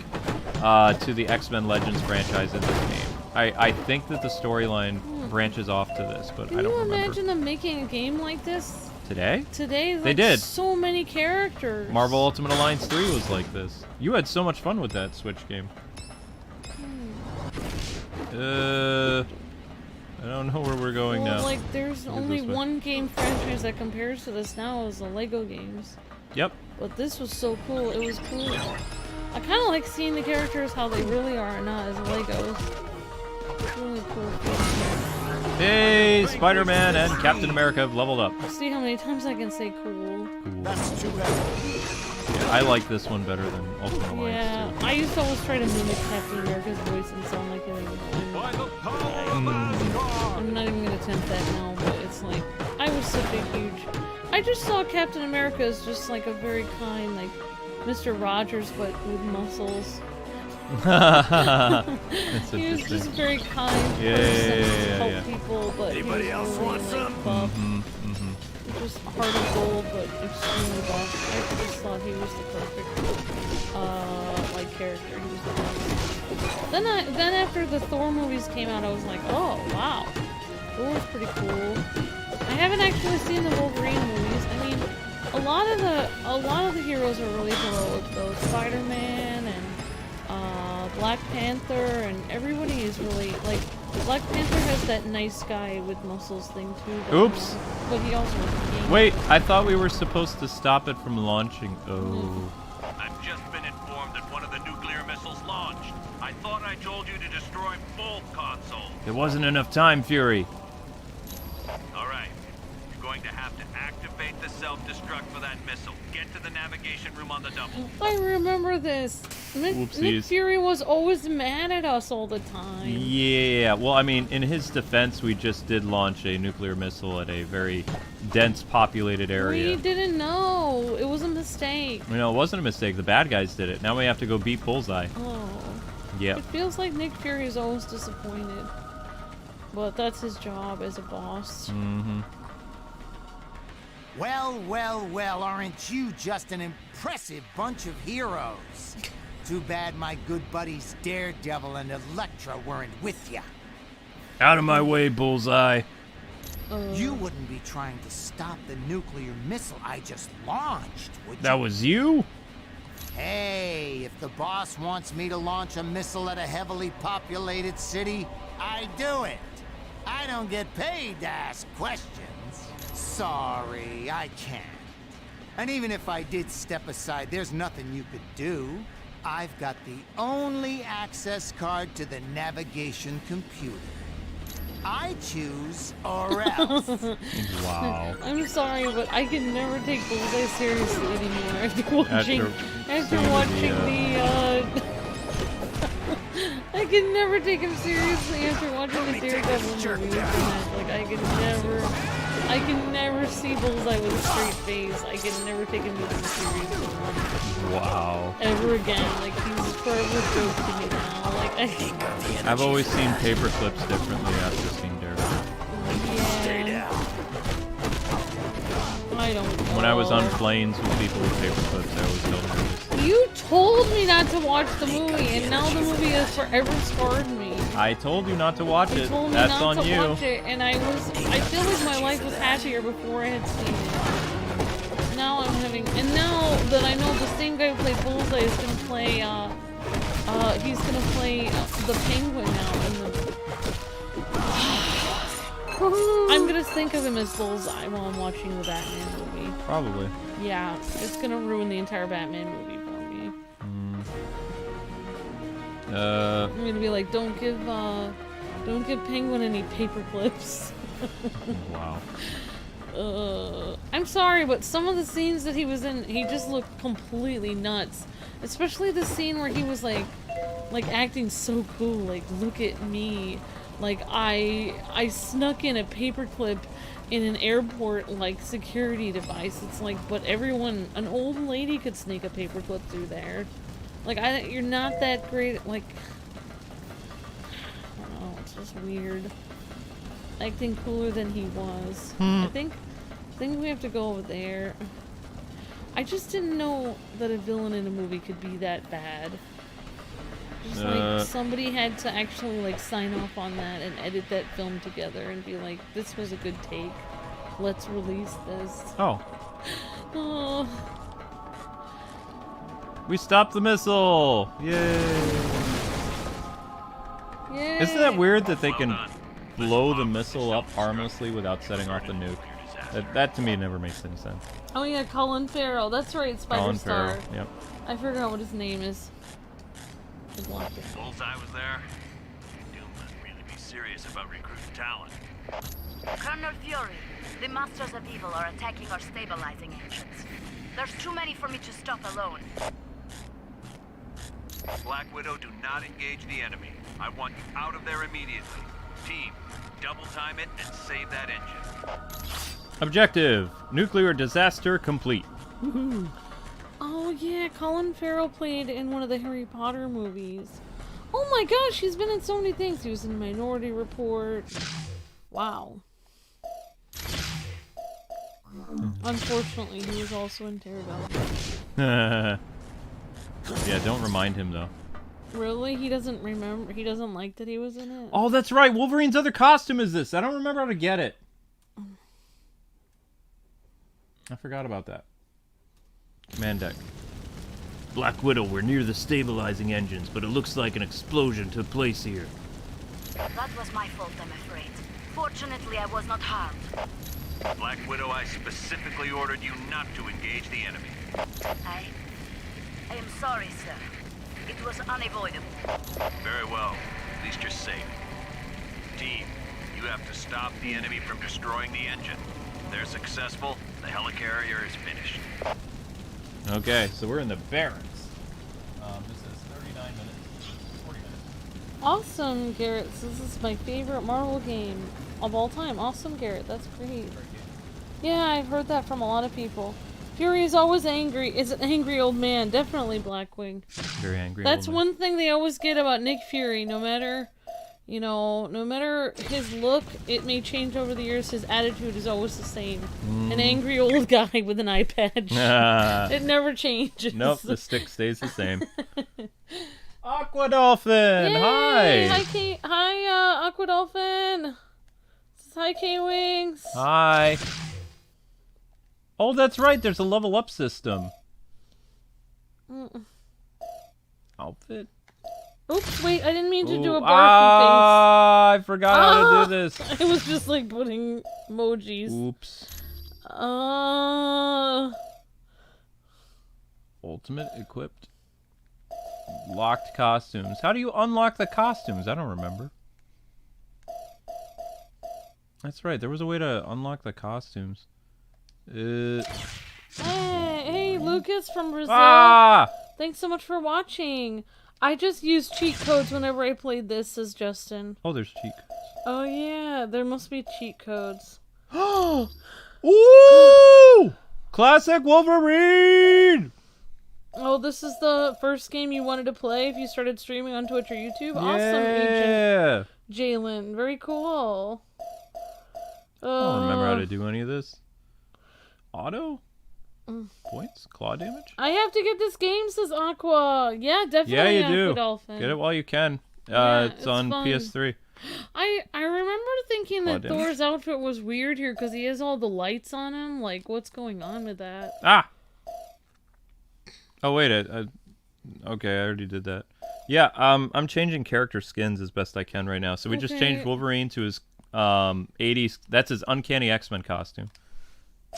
to the X-Men Legends franchise in this game. I think that the storyline branches off to this, but I don't remember. Can you imagine them making a game like this? Today? Today, like, They did. So many characters. Marvel Ultimate Alliance 3 was like this. You had so much fun with that Switch game. I don't know where we're going now. Like, there's only one game franchise that compares to this now is the Lego games. Yep. But this was so cool. It was cool. I kind of like seeing the characters how they really are and not as Legos. It's really cool. Hey, Spider-Man and Captain America have leveled up. See how many times I can say cool. That's too heavy. Yeah, I like this one better than Ultimate Alliance Yeah, I used to always try to mimic Captain America's voice and sound like him. I'm not even gonna attempt that now, but it's like, I was such a huge... I just saw Captain America as just like a very kind, like, Mr. Rogers, but with muscles. That's He was just a very kind Yeah, person yeah, to help yeah. people, but Anybody he was else really, want like, some? buff. Just heart of gold, but extremely buff. I just thought he was the perfect, like, character. He was the best. Then after the Thor movies came out, I was like, oh wow, Thor was pretty cool. I haven't actually seen the Wolverine movies. I mean, a lot of the heroes are really heroic though. Spider-Man and Black Panther and everybody is really like. Black Panther has that nice guy with muscles thing too. Oops. But he also has a game. Wait, I thought we were supposed to stop it from launching. Oh. I've just been informed that one of the nuclear missiles launched. I thought I told you to destroy both consoles. There wasn't enough time, Fury. All right. You're going to have to activate the self-destruct for that missile. Get to the navigation room on the double. I remember this. Nick Fury was always mad at us all the time. Yeah, well, I mean, in his defense, we just did launch a nuclear missile at a very dense populated area. We didn't know. It was a mistake. You know, it wasn't a mistake. The bad guys did it. Now we have to go beat Bullseye. Oh. Yep. It feels like Nick Fury is always disappointed. But that's his job as a boss. Mm-hmm. Well, well, well, aren't you just an impressive bunch of heroes? Too bad my good buddies Daredevil and Elektra weren't with ya. Out of my way, Bullseye. You wouldn't be trying to stop the nuclear missile I just launched, would you? That was you? Hey, if the boss wants me to launch a missile at a heavily populated city, I do it. I don't get paid to ask questions. Sorry, I can't. And even if I did step aside, there's nothing you could do. I've got the only access card to the navigation computer. I choose or else. Wow. I'm sorry, but I can never take Bullseye seriously anymore after watching I can never take him seriously after watching the Daredevil movies. Like I can never see Bullseye with a straight face. I can never take him seriously. Wow. Ever again. Like he's forever joke to me now. Like I've always seen paper clips differently after seeing Daredevil. Yeah. I don't know. When I was on planes with people with paper clips, I always felt nervous. You told me not to watch the movie, and now the movie has forever scarred me. I told you not to watch it. That's on you. Watch it, and I feel like my life was happier before I had seen it. Now I'm having, and now that I know the same guy who played Bullseye is gonna play, he's gonna play the Penguin now in the. I'm gonna think of him as Bullseye while I'm watching the Batman movie. Probably. Yeah, it's gonna ruin the entire Batman movie for me. I'm gonna be like, don't give Penguin any paper clips. Wow. I'm sorry, but some of the scenes that he was in, he just looked completely nuts. Especially the scene where he was like acting so cool, like, look at me. Like, I snuck in a paperclip in an airport, like, security device. It's like, but everyone, an old lady could sneak a paperclip through there. Like, you're not that great, like, I don't know, it's just weird. Acting cooler than he was. I think we have to go over there. I just didn't know that a villain in a movie could be that bad. Just like somebody had to actually like sign off on that and edit that film together and be like, this was a good take. Let's release this. Oh. We stopped the missile! Yay! Yay! Isn't that weird that they can blow the missile up harmlessly without setting off the nuke? That to me never makes any sense. Oh yeah, Colin Farrell. That's right, Spider Star. Colin Farrell, yep. I forgot what his name is. Bullseye was there. Doom must really be serious about recruiting talent. Colonel Fury, the Masters of Evil are attacking our stabilizing engines. There's too many for me to stop alone. Black Widow, do not engage the enemy. I want you out of there immediately. Team, double time it and save that engine. Objective: nuclear disaster complete. Oh yeah, Colin Farrell played in one of the Harry Potter movies. Oh my gosh, he's been in so many things. He was in Minority Report. Wow. Unfortunately, he was also in Daredevil. Yeah, don't remind him though. Really? He doesn't remember? He doesn't like that he was in it? Oh, that's right. Wolverine's other costume is this. I don't remember how to get it. I forgot about that. Command deck. Black Widow, we're near the stabilizing engines, but it looks like an explosion took place here. That was my fault, I'm afraid. Fortunately, I was not harmed. Black Widow, I specifically ordered you not to engage the enemy. I am sorry, sir. It was unavoidable. Very well. At least you're safe. Team, you have to stop the enemy from destroying the engine. If they're successful, The helicarrier is finished. Okay, so we're in the barracks. This is 39 minutes, 40 minutes. Awesome, Garrett. This is my favorite Marvel game of all time. Awesome, Garrett. That's great. Yeah, I've heard that from a lot of people. Fury is always angry. Is an angry old man. Definitely Blackwing. Very angry. That's one thing they always get about Nick Fury. No matter, you know, no matter his look, it may change over the years. His attitude is always the same. An angry old guy with an eye patch. It never changes. Nope, the stick stays the same. Aqua Dolphin, Yay! hi. Hi, Aqua Dolphin. Hi, Kwings. Hi. Oh, that's right. There's a level up system. Outfit. Oops, wait, I didn't mean to do a barfy I forgot how to do this. face. I was just like putting emojis. Oops. Ultimate equipped. Locked costumes. How do you unlock the costumes? I don't remember. That's right. There was a way to unlock the costumes. Hey, Lucas from Brazil. Ah! Thanks so much for watching. I just used cheat codes whenever I played this, says Justin. Oh, there's cheat codes. Oh yeah, there must be cheat codes. Ooh! Classic Wolverine! Oh, this is the first game you wanted to play if you started streaming on Twitch or YouTube? Awesome, Yeah! Agent Jalen. Very cool. I don't remember how to do any of this. Auto? Points? Claw damage? I have to get this game, says Aqua. Yeah, definitely. Yeah, you Aqua do. Dolphin. Get it while you can. Yeah, it's on fun. PS3. I remember thinking that damage. Thor's outfit was weird here because he has all the lights on him. Like, what's going on with that? Ah! Oh, wait. Okay, I already did that. Yeah, I'm changing character skins as best I can right now. So we just changed Wolverine to his 80s. That's his Uncanny X-Men costume.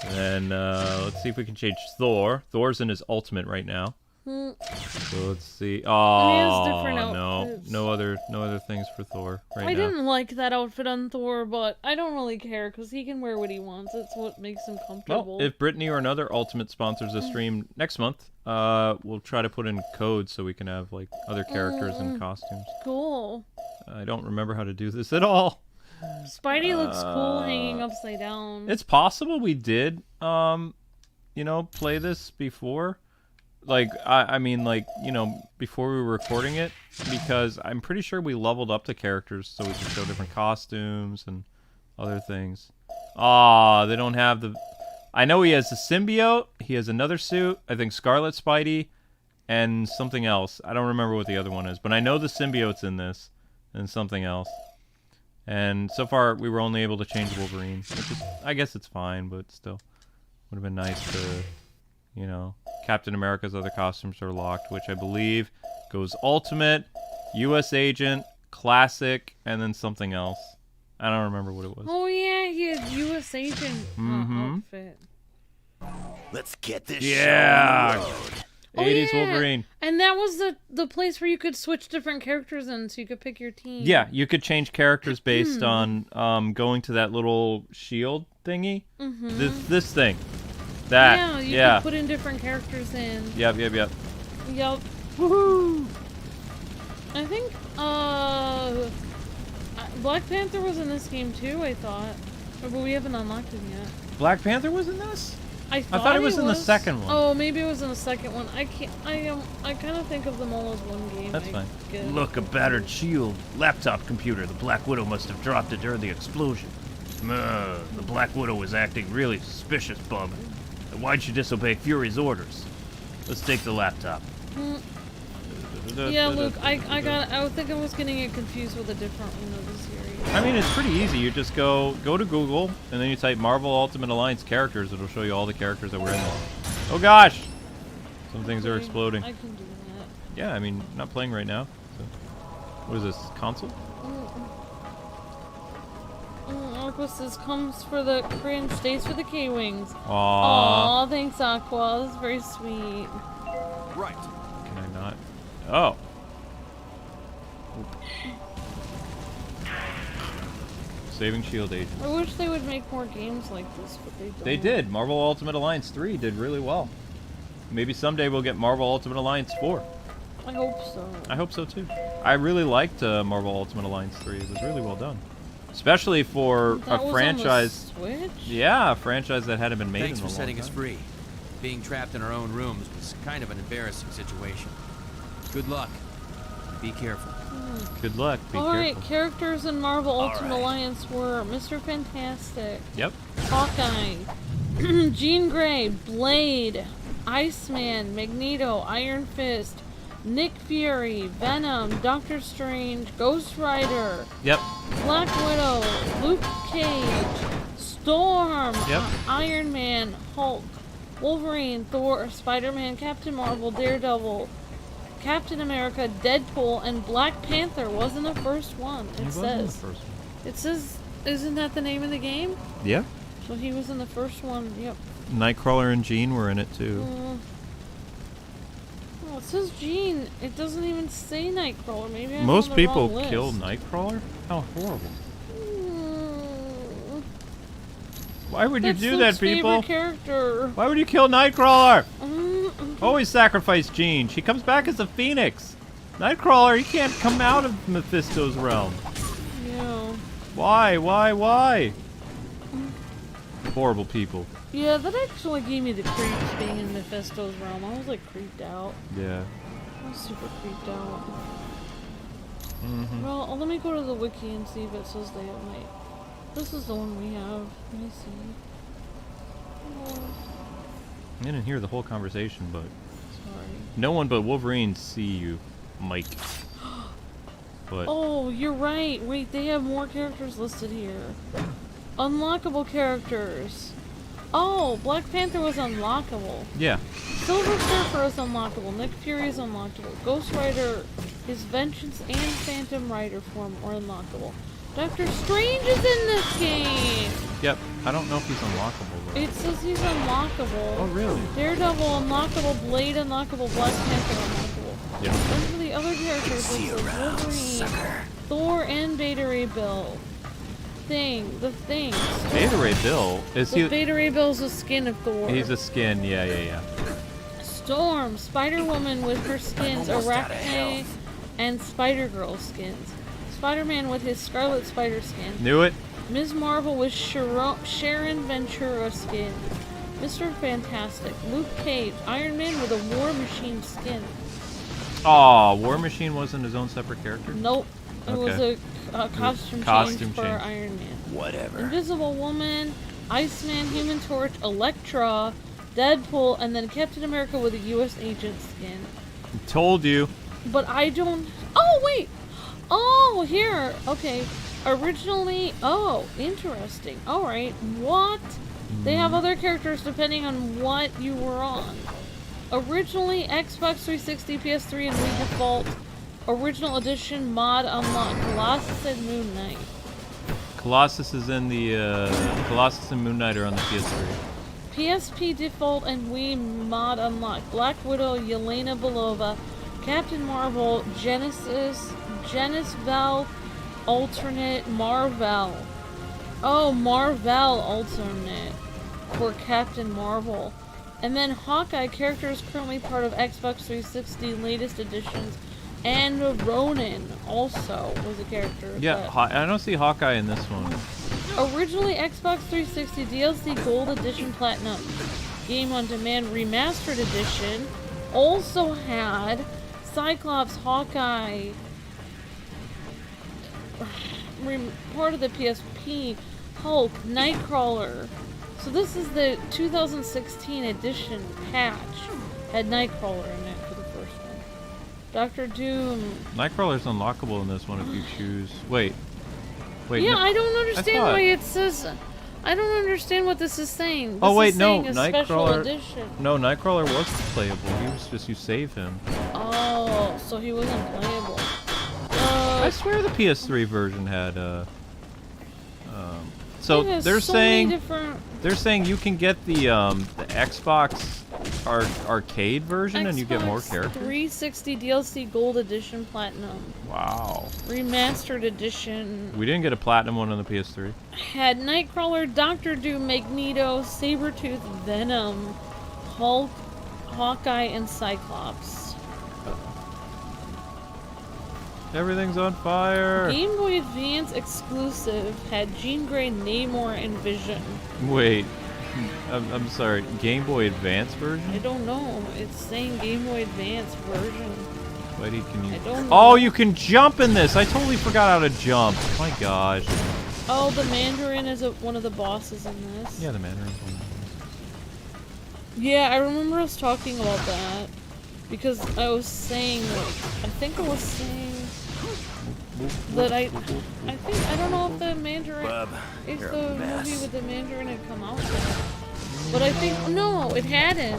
And let's see if we can change Thor. Thor's in his ultimate right now. So let's see. Oh no other things for Thor right now. I didn't like that outfit on Thor, but I don't really care because he can wear what he wants. It's what makes him comfortable. Well, if Brittany or another ultimate sponsors a stream next month, we'll try to put in codes so we can have like other characters and costumes. Cool. I don't remember how to do this at all. Spidey looks cool hanging upside down. It's possible we did, play this before. Like, I mean, like, before we were recording it, because I'm pretty sure we leveled up the characters so we can show different costumes and other things. They don't have the... I know he has the symbiote, he has another suit, I think Scarlet Spidey, and something else. I don't remember what the other one is, but I know the symbiote's in this, and something else. And so far, we were only able to change Wolverine, which is, I guess it's fine, but still, would have been nice to... Captain America's other costumes are locked, which I believe goes Ultimate, U.S. Agent, Classic, and then something else. I don't remember what it was. Oh yeah, he had U.S. Agent outfit. Let's get this Yeah! show on the road. 80s Wolverine. And that was the place where you could switch different characters in, so you could pick your team. Yeah, you could change characters based on going to that little shield thingy. This thing. That. Yeah, you could put in different characters in. Yep. Woohoo! I think, Black Panther was in this game too, I thought. But we haven't unlocked him yet. Black Panther was in this? I thought it was in the second one. Oh, maybe it was in the second one. I kind of think of them all as one game. That's fine. Look, a battered shield. Laptop computer. The Black Widow must have dropped it during the explosion. The Black Widow was acting really suspicious, bub. Why'd you disobey Fury's orders? Let's take the laptop. Yeah, Luke, I think I was getting it confused with a different one of the series. I mean, it's pretty easy. You just go to Google, and then you type Marvel Ultimate Alliance characters. It'll show you all the characters that were in this. Oh gosh! Some things are exploding. I can do that. Yeah, I mean, not playing right now. So. What is this, console? Aqua says comes for the cringe, stays for the Kwings. Aww. Aw, thanks Aqua. That's very sweet. Right. Can I not? Oh. Saving Shield agents. I wish they would make more games like this, but they don't. They did. Marvel Ultimate Alliance 3 did really well. Maybe someday we'll get Marvel Ultimate Alliance 4. I hope so. I hope so too. I really liked Marvel Ultimate Alliance 3. It was really well done. Especially for That a was franchise. on the Switch? Yeah, a franchise that hadn't been made Thanks in for a long setting us time. free. Being trapped in our own rooms was kind of an embarrassing situation. Good luck. Be careful. Good luck. Be Alright, careful. characters in Marvel Ultimate Alliance were Mr. Fantastic, Yep. Hawkeye, Jean Grey, Blade, Iceman, Magneto, Iron Fist, Nick Fury, Venom, Doctor Strange, Ghost Rider, Yep. Black Widow, Luke Cage, Storm, Yep. Iron Man, Hulk, Wolverine, Thor, Spider-Man, Captain Marvel, Daredevil, Captain America, Deadpool, and Black Panther wasn't the first one. He It wasn't the says. first one. It says, isn't that the name of the game? Yeah. So he was in the first one. Yep. Nightcrawler and Jean were in it too. Oh, it says Jean. It doesn't even say Nightcrawler. Maybe I'm Most on the people wrong list. kill Nightcrawler? How horrible. Why would you That's do Luke's that, people? favorite character. Why would you kill Nightcrawler? Mm-mm. Always sacrifice Jean. She comes back as a phoenix. Nightcrawler, he can't come out of Mephisto's realm. Yeah. Why? Horrible people. Yeah, that actually gave me the creeps being in Mephisto's realm. I was like creeped out. Yeah. I was super creeped out. Mm-hmm. Well, let me go to the wiki and see if it says they have night. This is the one we have. Let me see. Oh, I didn't hear the whole conversation, but sorry. no one but Wolverine see you, Mike. But Oh, you're right. Wait, they have more characters listed here. Unlockable characters. Oh, Black Panther was unlockable. yeah. Silver Surfer is unlockable. Nick Fury is unlockable. Ghost Rider, his Vengeance, and Phantom Rider form are unlockable. Doctor Strange is in this game! Yep. I don't know if he's unlockable though. It says he's unlockable. Oh really? Daredevil unlockable. Blade unlockable. Black Panther unlockable. Yeah. And for the other characters, it says Wolverine, Thor, and Beta Ray Bill. The Thing. Beta Ray Bill is he? Beta Ray Bill's the skin of Thor. He's a skin. Yeah. Storm, Spider-Woman with her skins, Arachne, and Spider-Girl skins. Spider-Man with his Scarlet Spider skin. Knew it. Ms. Marvel with Sharon Ventura skin. Mr. Fantastic, Luke Cage, Iron Man with a War Machine skin. Aw, War Machine wasn't his own separate character? Nope. It was Okay. a costume Costume change for change. Iron Man. Whatever. Invisible Woman, Iceman, Human Torch, Elektra, Deadpool, and then Captain America with a U.S. agent skin. Told you. But I don't... Oh, wait! Oh, here! Okay. Originally... Oh, interesting. Alright. What? They have other characters depending on what you were on. Originally, Xbox 360, PS3, and Wii Default. Original Edition mod unlocked. Colossus and Moon Knight. Colossus is in the Colossus and Moon Knight are on the PS3. PSP Default and Wii mod unlocked. Black Widow, Yelena Belova, Captain Marvel, Genesis Val, alternate Marvel. Oh, Marvel alternate for Captain Marvel. And then Hawkeye, characters currently part of Xbox 360 latest editions. And Ronin also was a character. Yeah, I don't see Hawkeye in this one. Originally Xbox 360 DLC Gold Edition Platinum Game on Demand Remastered Edition also had Cyclops, Hawkeye, part of the PSP, Hulk, Nightcrawler. So this is the 2016 edition patch. Had Nightcrawler in it for the first one. Doctor Doom. Nightcrawler's unlockable in this one if you choose. Wait. Yeah, no, I don't understand thought- why it says. I don't understand what this is saying. This Oh wait, is no, saying a special Nightcrawler. edition. No, Nightcrawler was playable. He was just you save him. Oh, so he wasn't playable. I swear the PS3 version had so it has they're so many saying different... you can get the Xbox arcade version, and you get more Xbox characters. 360 DLC Gold Edition Platinum. Wow. Remastered Edition. We didn't get a platinum one on the PS3. Had Nightcrawler, Doctor Doom, Magneto, Sabretooth, Venom, Hulk, Hawkeye, and Cyclops. Everything's on fire. Game Boy Advance exclusive had Jean Grey, Namor, and Vision. Wait. I'm sorry. Game Boy Advance version? I don't know. It's saying Game Boy Advance version. Buddy, can you? I don't know. Oh, you can jump in this. I totally forgot how to jump. My gosh. Oh, the Mandarin is one of the bosses in this. Yeah, the Mandarin. Yeah, I remember us talking about that because I was saying, I think I was saying that I don't know if the Mandarin, if the movie with the Mandarin had come out yet. But I think, no, it hadn't.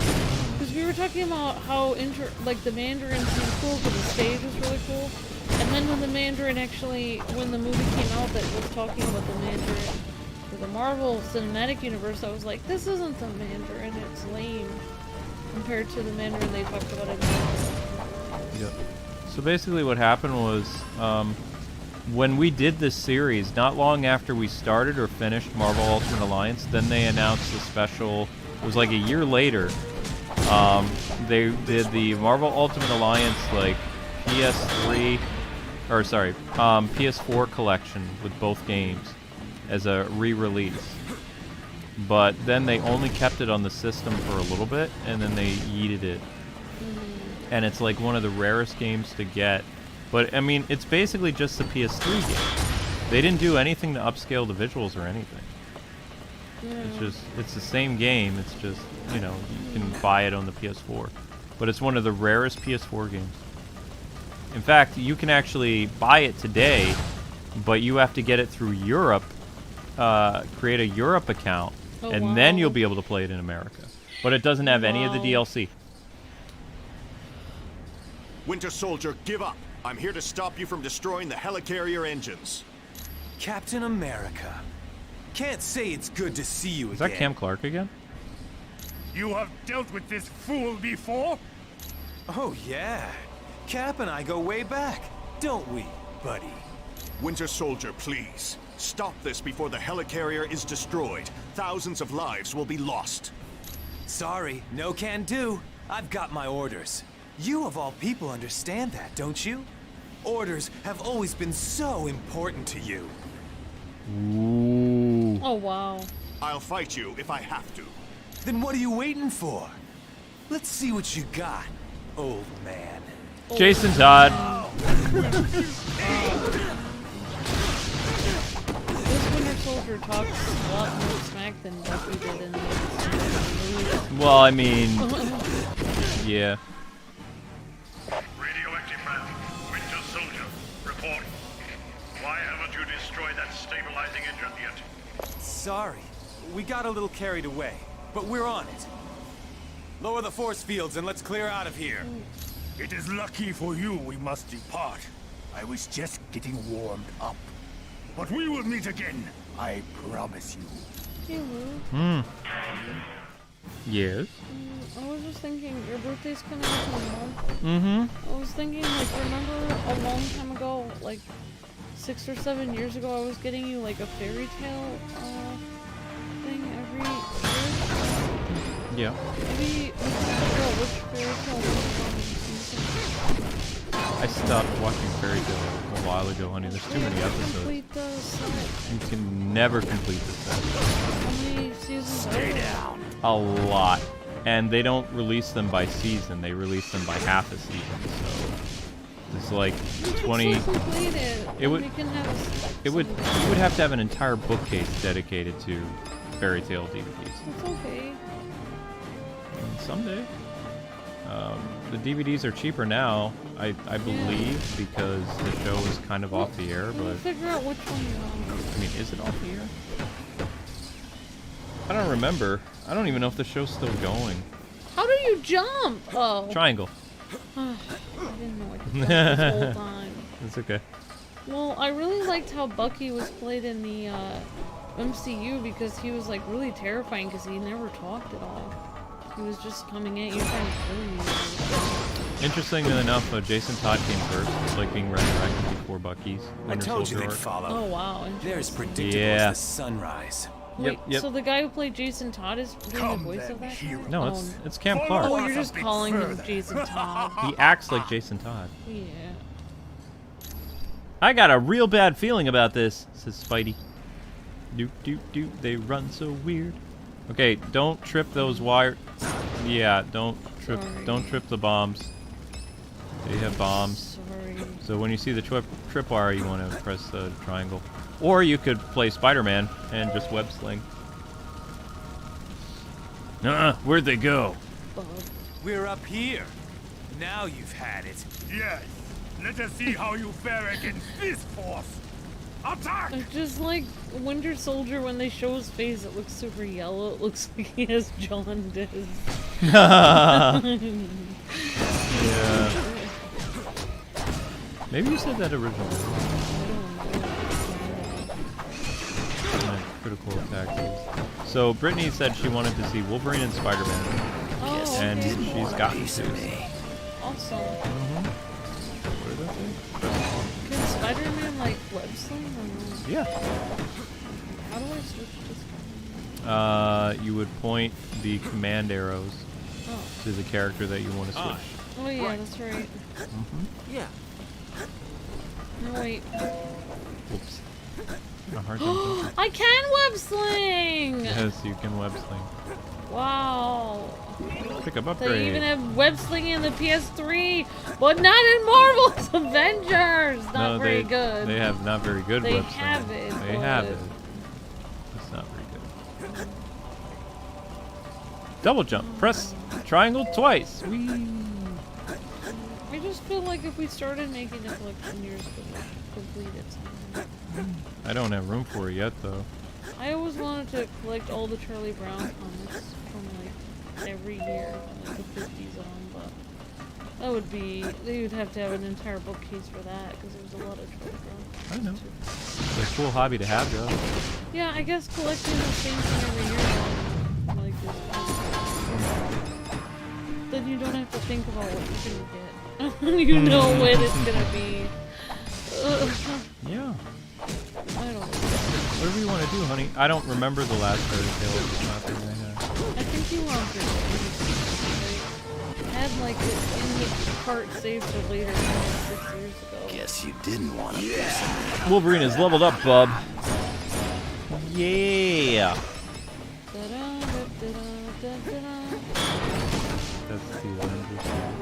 Because we were talking about how, the Mandarin seemed cool because the stage was really cool. And then when the Mandarin actually, when the movie came out that was talking about the Mandarin for the Marvel Cinematic Universe, I was like, this isn't the Mandarin, it's lame compared to the Mandarin they talked about in Marvel. Yep. So basically what happened was, when we did this series, not long after we started or finished Marvel Ultimate Alliance, then they announced the special, it was like a year later, they did the Marvel Ultimate Alliance, like, PS4 collection with both games as a re-release. But then they only kept it on the system for a little bit, and then they yeeted it. And it's like one of the rarest games to get. But, I mean, it's basically just the PS3 game. They didn't do anything to upscale the visuals or anything. It's the same game, it's just, you know, you can buy it on the PS4. But it's one of the rarest PS4 games. In fact, you can actually buy it today, but you have to get it through Europe, create a Europe account, and then you'll be able to play it in America. But it doesn't have any of the DLC. Winter Soldier, give up. I'm here to stop you from destroying the helicarrier engines. Captain America. Can't say it's good to see you again. Is that Cam Clark again? You have dealt with this fool before? Oh, yeah. Cap and I go way back, don't we, buddy? Winter Soldier, please. Stop this before the helicarrier is destroyed. Thousands of lives will be lost. Sorry, no can do. I've got my orders. You of all people understand that, don't you? Orders have always been so important to you. Ooh. Oh, wow. I'll fight you if I have to. Then what are you waiting for? Let's see what you got, old man. Jason Todd. This Winter Soldier talks a lot more smack than Bucky did in the movie. Well, I mean, yeah. Radioactive man, Winter Soldier, report. Why haven't you destroyed that stabilizing engine yet? Sorry, we got a little carried away, but we're on it. Lower the force fields and let's clear out of here. It is lucky for you we must depart. I was just getting warmed up. But we will meet again, I promise you. Hey, Lou. Yes. I was just thinking, your birthday's coming up in a month. I was thinking, like, remember a long time ago, like 6 or 7 years ago, I was getting you like a fairy tale thing every year? Yeah. Maybe we can figure out which fairy tale I stopped watching Fairy Tale a while ago, honey. There's too many episodes. Complete the set. You can never complete the set. How many seasons are there? A lot. And they don't release them by season. They release them by half a season. So it's like 20. Complete it. It would. We can have It would. You would have to have an entire bookcase dedicated to Fairy Tale DVDs. It's okay. Someday. The DVDs are cheaper now, I believe, because the show is kind of off the air. We'll But figure out which one you want. I mean, is it off the air? I don't remember. I don't even know if the show's still going. How do you jump? Oh. Triangle. I didn't know I could jump this whole time. It's okay. Well, I really liked how Bucky was played in the MCU because he was like really terrifying because he never talked at all. He was just coming at you trying to kill you. Interestingly enough, Jason Todd came first. It's like being resurrected before Bucky's. I Winter told you Soldier they'd arc. follow. Oh wow. They're as interesting. predictable Yeah. as the sunrise. Wait, Yep. so the guy who played Jason Todd is doing the voice of that guy? No, Oh, it's Cam Clark. Oh, you're just calling him Jason Todd. He acts like Jason Todd. Yeah. I got a real bad feeling about this, says Spidey. Doot doot doot, they run so weird. Okay, don't trip those wire. Yeah, don't trip the bombs. They have bombs. Sorry. So when you see the trip wire, you want to press the triangle. Or you could play Spider-Man and just web sling. Where'd they go? We're up here. Now you've had it. Yes. Let us see how you fare against this force. Attack! I just like Winter Soldier when they show his face, it looks super yellow. It looks like he has jaundice. Yeah. Maybe you said that originally. Critical attack. So Brittany said she wanted to see Wolverine and Spider-Man, Oh, and okay. she's gotten to. Awesome. What did that say? Can Spider-Man like web sling or no? Yeah. How do I switch to Spider-Man? You would point the command arrows Oh. to the character that you want to switch. Oh yeah, that's right. Yeah. No, wait. Oops. A hard time thinking. I can web sling! Yes, you can web sling. Wow. Pick up They upgrade. even have web slinging in the PS3, but not in Marvel's Avengers. Not No, very good. They have not very good They web have slinging. it, They have but- it. It's not very good. Double jump. Press triangle twice. Whee. I just feel like if we started making a collection, years ago, we should complete it. I don't have room for it yet, though. I always wanted to collect all the Charlie Brown comics from like every year, from like the 50s on, but that would be, they would have to have an entire bookcase for that because there's a lot of Charlie Brown. I know. It's a cool hobby to have, though. Yeah, I guess collecting the same thing every year, like then you don't have to think about what you're gonna get. You know when it's gonna be. Yeah. I don't know. Whatever you want to do, honey. I don't remember the last fairy tale. It's not the thing I had. I think you want to had like it in the cart saved for later, 6 years ago. Guess you didn't want to. Wolverine is leveled up, bub. Yeah. That's the Avengers theme.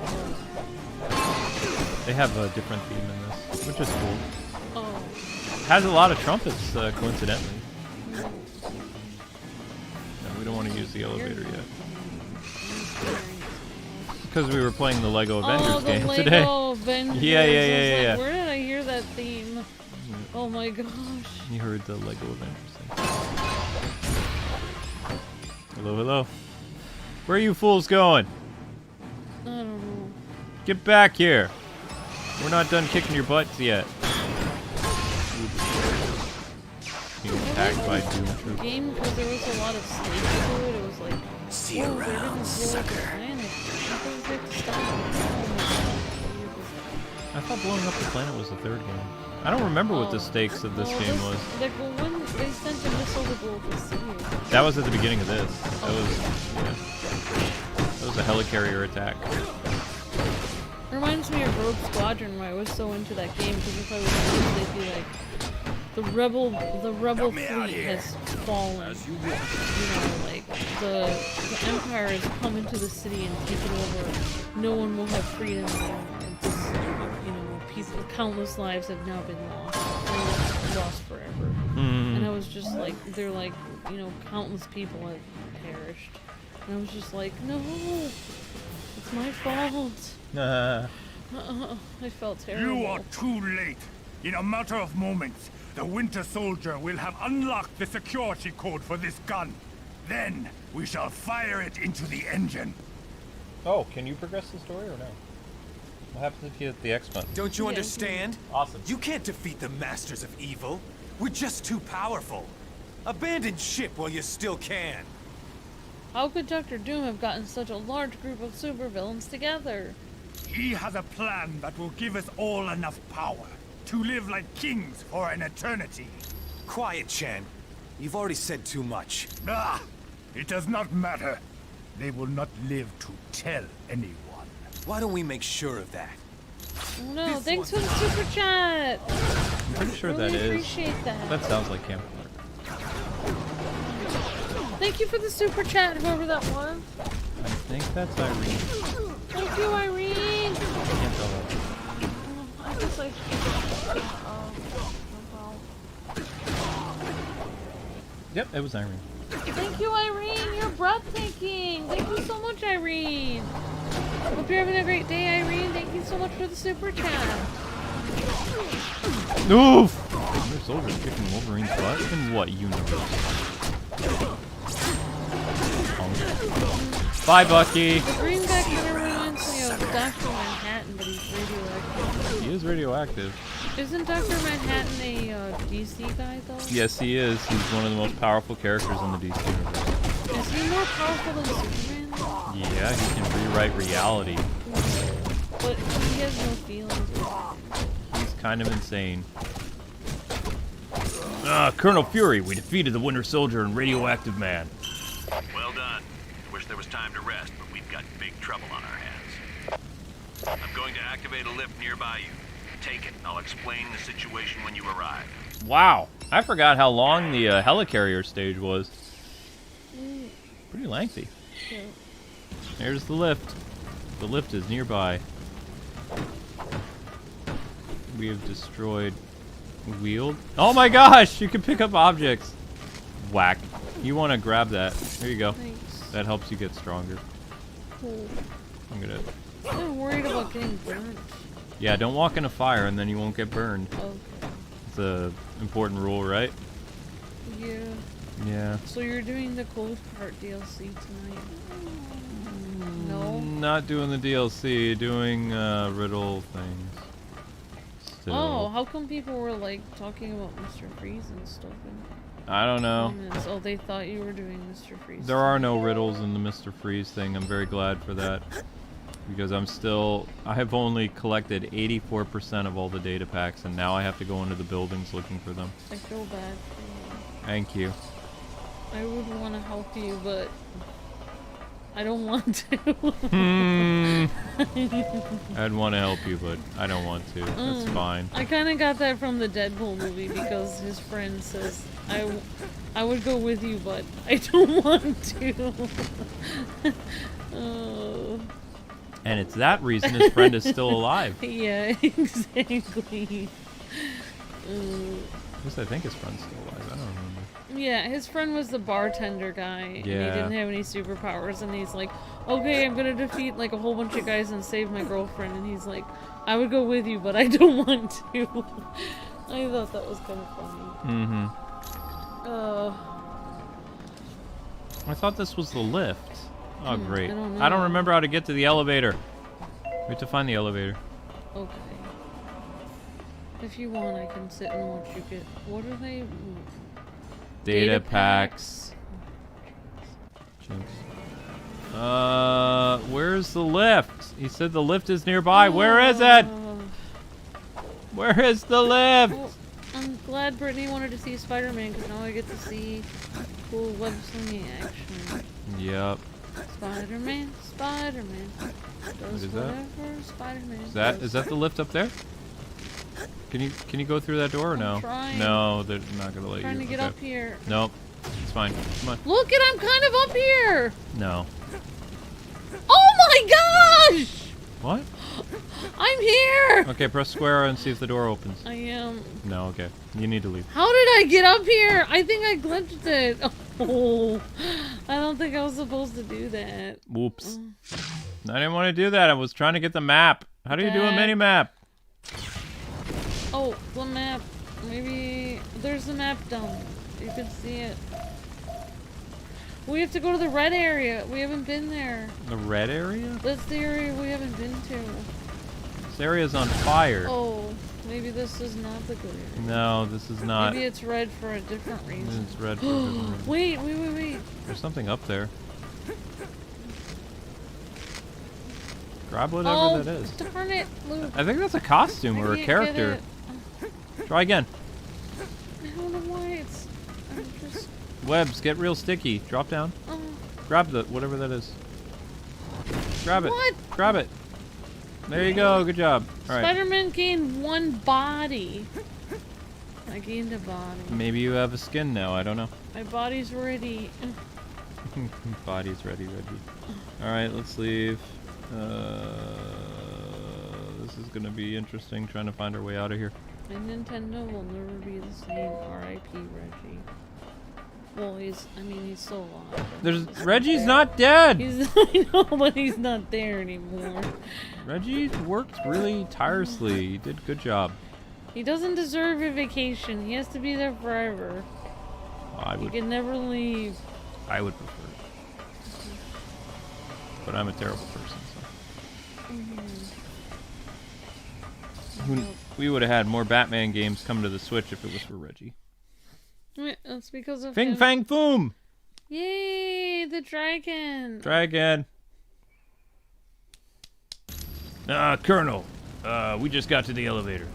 They have a different theme in this, which is cool. Oh. Has a lot of trumpets, coincidentally. No, we don't want to use the elevator yet. Because we were playing the Lego Avengers game Lego today. Avengers. Yeah. I was like, where did I hear that theme? Oh my gosh. You heard the Lego Avengers thing. Hello, hello. Where are you fools going? I don't know. Get back here. We're not done kicking your butts yet. Being attacked by Doom troops. Game because there was a lot of snakes to it. It was like, See you around, sucker. I thought blowing up the planet was the third game. I don't remember what the stakes of this game was. Like, well, when they sent a missile to blow up the city. That was at the beginning of this. That was, yeah. That was a helicarrier attack. Reminds me of Rogue Squadron, where I was so into that game because if I was they'd be like, the rebel fleet has fallen. You know, like the Empire has come into the city and taken over. No one will have freedom anymore. Just, you know, people, countless lives have now been lost, lost forever. And I was just like, they're like, you know, countless people have perished. And I was just like, no, it's my fault. I felt terrible. You are too late. In a matter of moments, the Winter Soldier will have unlocked the security code for this gun. Then, we shall fire it into the engine. Oh, can you progress the story or no? What happens if you hit the X button? Don't you understand? Awesome. You can't defeat the masters of evil. We're just too powerful. Abandon ship while you still can. How could Dr. Doom have gotten such a large group of supervillains together? He has a plan that will give us all enough power to live like kings for an eternity. Quiet, Chan. You've already said too much. Ah, it does not matter. They will not live to tell anyone. Why don't we make sure of that? Oh no, thanks for the super chat! I'm pretty sure Really that is. appreciate that. That sounds like him. Thank you for the super chat, whoever that was. I think that's Irene. Thank you, Irene! I can't tell that. I guess I should. Yep, it was Irene. Thank you, Irene! You're breathtaking! Thank you so much, Irene! Hope you're having a great day, Irene. Thank you so much for the super chat. Oof! Winter Soldier's kicking Wolverine's butt? In what universe? Bye, Bucky! The green guy kind of reminds me of Dr. Manhattan, but he's radioactive. He is radioactive. Isn't Dr. Manhattan a DC guy, though? Yes, he is. He's one of the most powerful characters in the DC universe. Is he more powerful than Superman? Yeah, he can rewrite reality. But he has no feelings. He's kind of insane. Colonel Fury, we defeated the Winter Soldier and Radioactive Man. Well done. Wish there was time to rest, but we've got big trouble on our hands. I'm going to activate a lift nearby you. Take it, and I'll explain the situation when you arrive. Wow, I forgot how long the helicarrier stage was. Pretty lengthy. Yeah. There's the lift. The lift is nearby. We have destroyed Wield. Oh my gosh, you can pick up objects. Whack. You want to grab that. There you go. Thanks. That helps you get stronger. Cool. I'm gonna... I'm worried about getting burnt. Yeah, don't walk in a fire and then you won't get burned. Okay. It's a important rule, right? Yeah. Yeah. So you're doing the Cold Part DLC tonight? No? Not doing the DLC, doing riddle things. Still. Oh, how come people were like talking about Mr. Freeze and stuff? I don't know. Comments? Oh, they thought you were doing Mr. Freeze. There are no riddles in the Mr. Freeze thing. I'm very glad for that. Because I have only collected 84% of all the data packs, and now I have to go into the buildings looking for them. I feel bad for you. Thank you. I would want to help you, but I don't want to. I'd want to help you, but I don't want to. That's fine. I kind of got that from the Deadpool movie because his friend says, I would go with you, but I don't want to. And it's that reason his friend is still alive. Yeah, exactly. At least I think his friend's still alive. I don't remember. Yeah, his friend was the bartender guy, and he didn't have any superpowers, and he's like, okay, I'm gonna defeat like a whole bunch of guys and save my girlfriend, and he's like, I would go with you, but I don't want to. I thought that was kind of funny. Mm-hmm. I thought this was the lift. Oh, great. I don't remember how to get to the elevator. We have to find the elevator. Okay. If you want, I can sit and watch you get... What are they? Data packs. Jinx. Where's the lift? He said the lift is nearby. Where is it? Where is the lift? Well, I'm glad Brittany wanted to see Spider-Man, because now I get to see cool web-slinging action. Yep. Spider-Man, Spider-Man. Does whatever Spider-Man does. Is that the lift up there? Can you go through that door or no? I'm trying. No, they're not gonna let you. Trying to get up here. Nope. It's fine. Come on. Look at, I'm kind of up here. No. Oh my gosh! What? I'm here. Okay, press square and see if the door opens. I am. No, okay. You need to leave. How did I get up here? I think I glitched it. Oh, I don't think I was supposed to do that. Whoops. I didn't want to do that. I was trying to get the map. How do you do a mini map? Oh, the map. Maybe there's the map down. You can see it. We have to go to the red area. We haven't been there. The red area? That's the area we haven't been to. This area's on fire. Oh, maybe this is not the good area. No, this is not. Maybe it's red for a different reason. It's red for a different reason. Wait. There's something up there. Grab whatever that is. Darn it, Luke. I think that's a costume I or a can't character. get it. Try again. I don't know why it's... I'm just... Webs, get real sticky. Drop down. Oh. Grab the whatever that is. Grab it. What? Grab it. There you go. Good job. All right. Spider-Man gained 1 body. I gained a body. Maybe you have a skin now. I don't know. My body's ready. Body's ready, Reggie. All right, let's leave. This is gonna be interesting. Trying to find our way out of here. And Nintendo will never be the same. R.I.P. Reggie. Well, he's still alive. Reggie's not dead. I know, but he's not there anymore. Reggie worked really tirelessly. He did a good job. He doesn't deserve a vacation. He has to be there forever. He can never leave. I would prefer it. But I'm a terrible person, so. We would have had more Batman games come to the Switch if it was for Reggie. That's because of Fang Foom! Yay, the dragon! Dragon! Colonel, we just got to the elevator.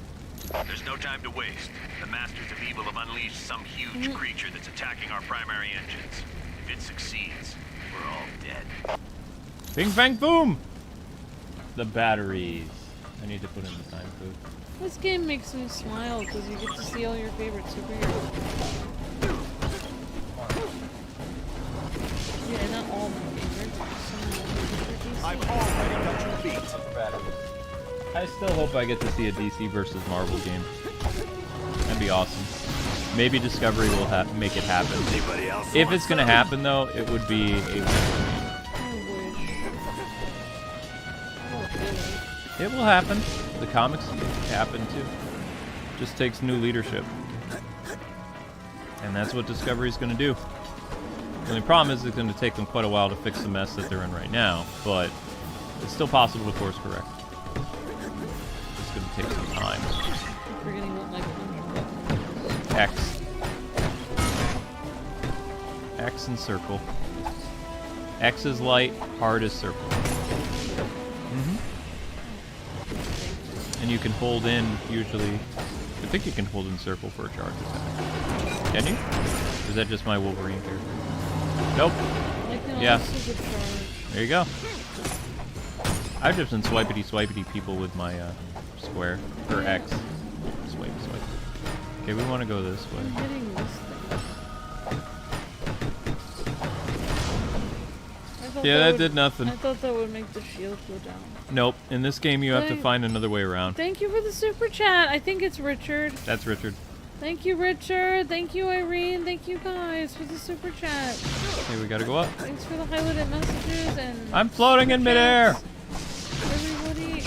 There's no time to waste. The Masters of Evil have unleashed some huge creature that's attacking our primary engines. If it succeeds, we're all dead. Fang Foom! The batteries. I need to put in the time code. This game makes me smile because you get to see all your favorite superheroes. Yeah, not all my favorites, but some of my favorites. I've already got you beat. I still hope I get to see a DC versus Marvel game. That'd be awesome. Maybe Discovery will make it happen. If it's gonna happen, though, it would be a. It will happen. The comics happen too. Just takes new leadership. And that's what Discovery's gonna do. The only problem is it's gonna take them quite a while to fix the mess that they're in right now, but it's still possible to course correct. It's gonna take some time. I'm forgetting what my punch button is. X. X and circle. X is light, hard is circle. And you can hold in, usually. I think you can hold in circle for a charge attack. Can you? Or is that just my Wolverine character? Nope. Yeah. There you go. I've just been swipity people with my square. Or X. Swipe. Okay, we want to go this way. I'm hitting this thing. Yeah, that did nothing. I thought that would make the shield go down. Nope. In this game, you have to find another way around. Thank you for the super chat. I think it's Richard. That's Richard. Thank you, Richard. Thank you, Irene. Thank you guys for the super chat. Okay, we gotta go up. Thanks for the highlighted messages and. I'm floating in midair. Everybody.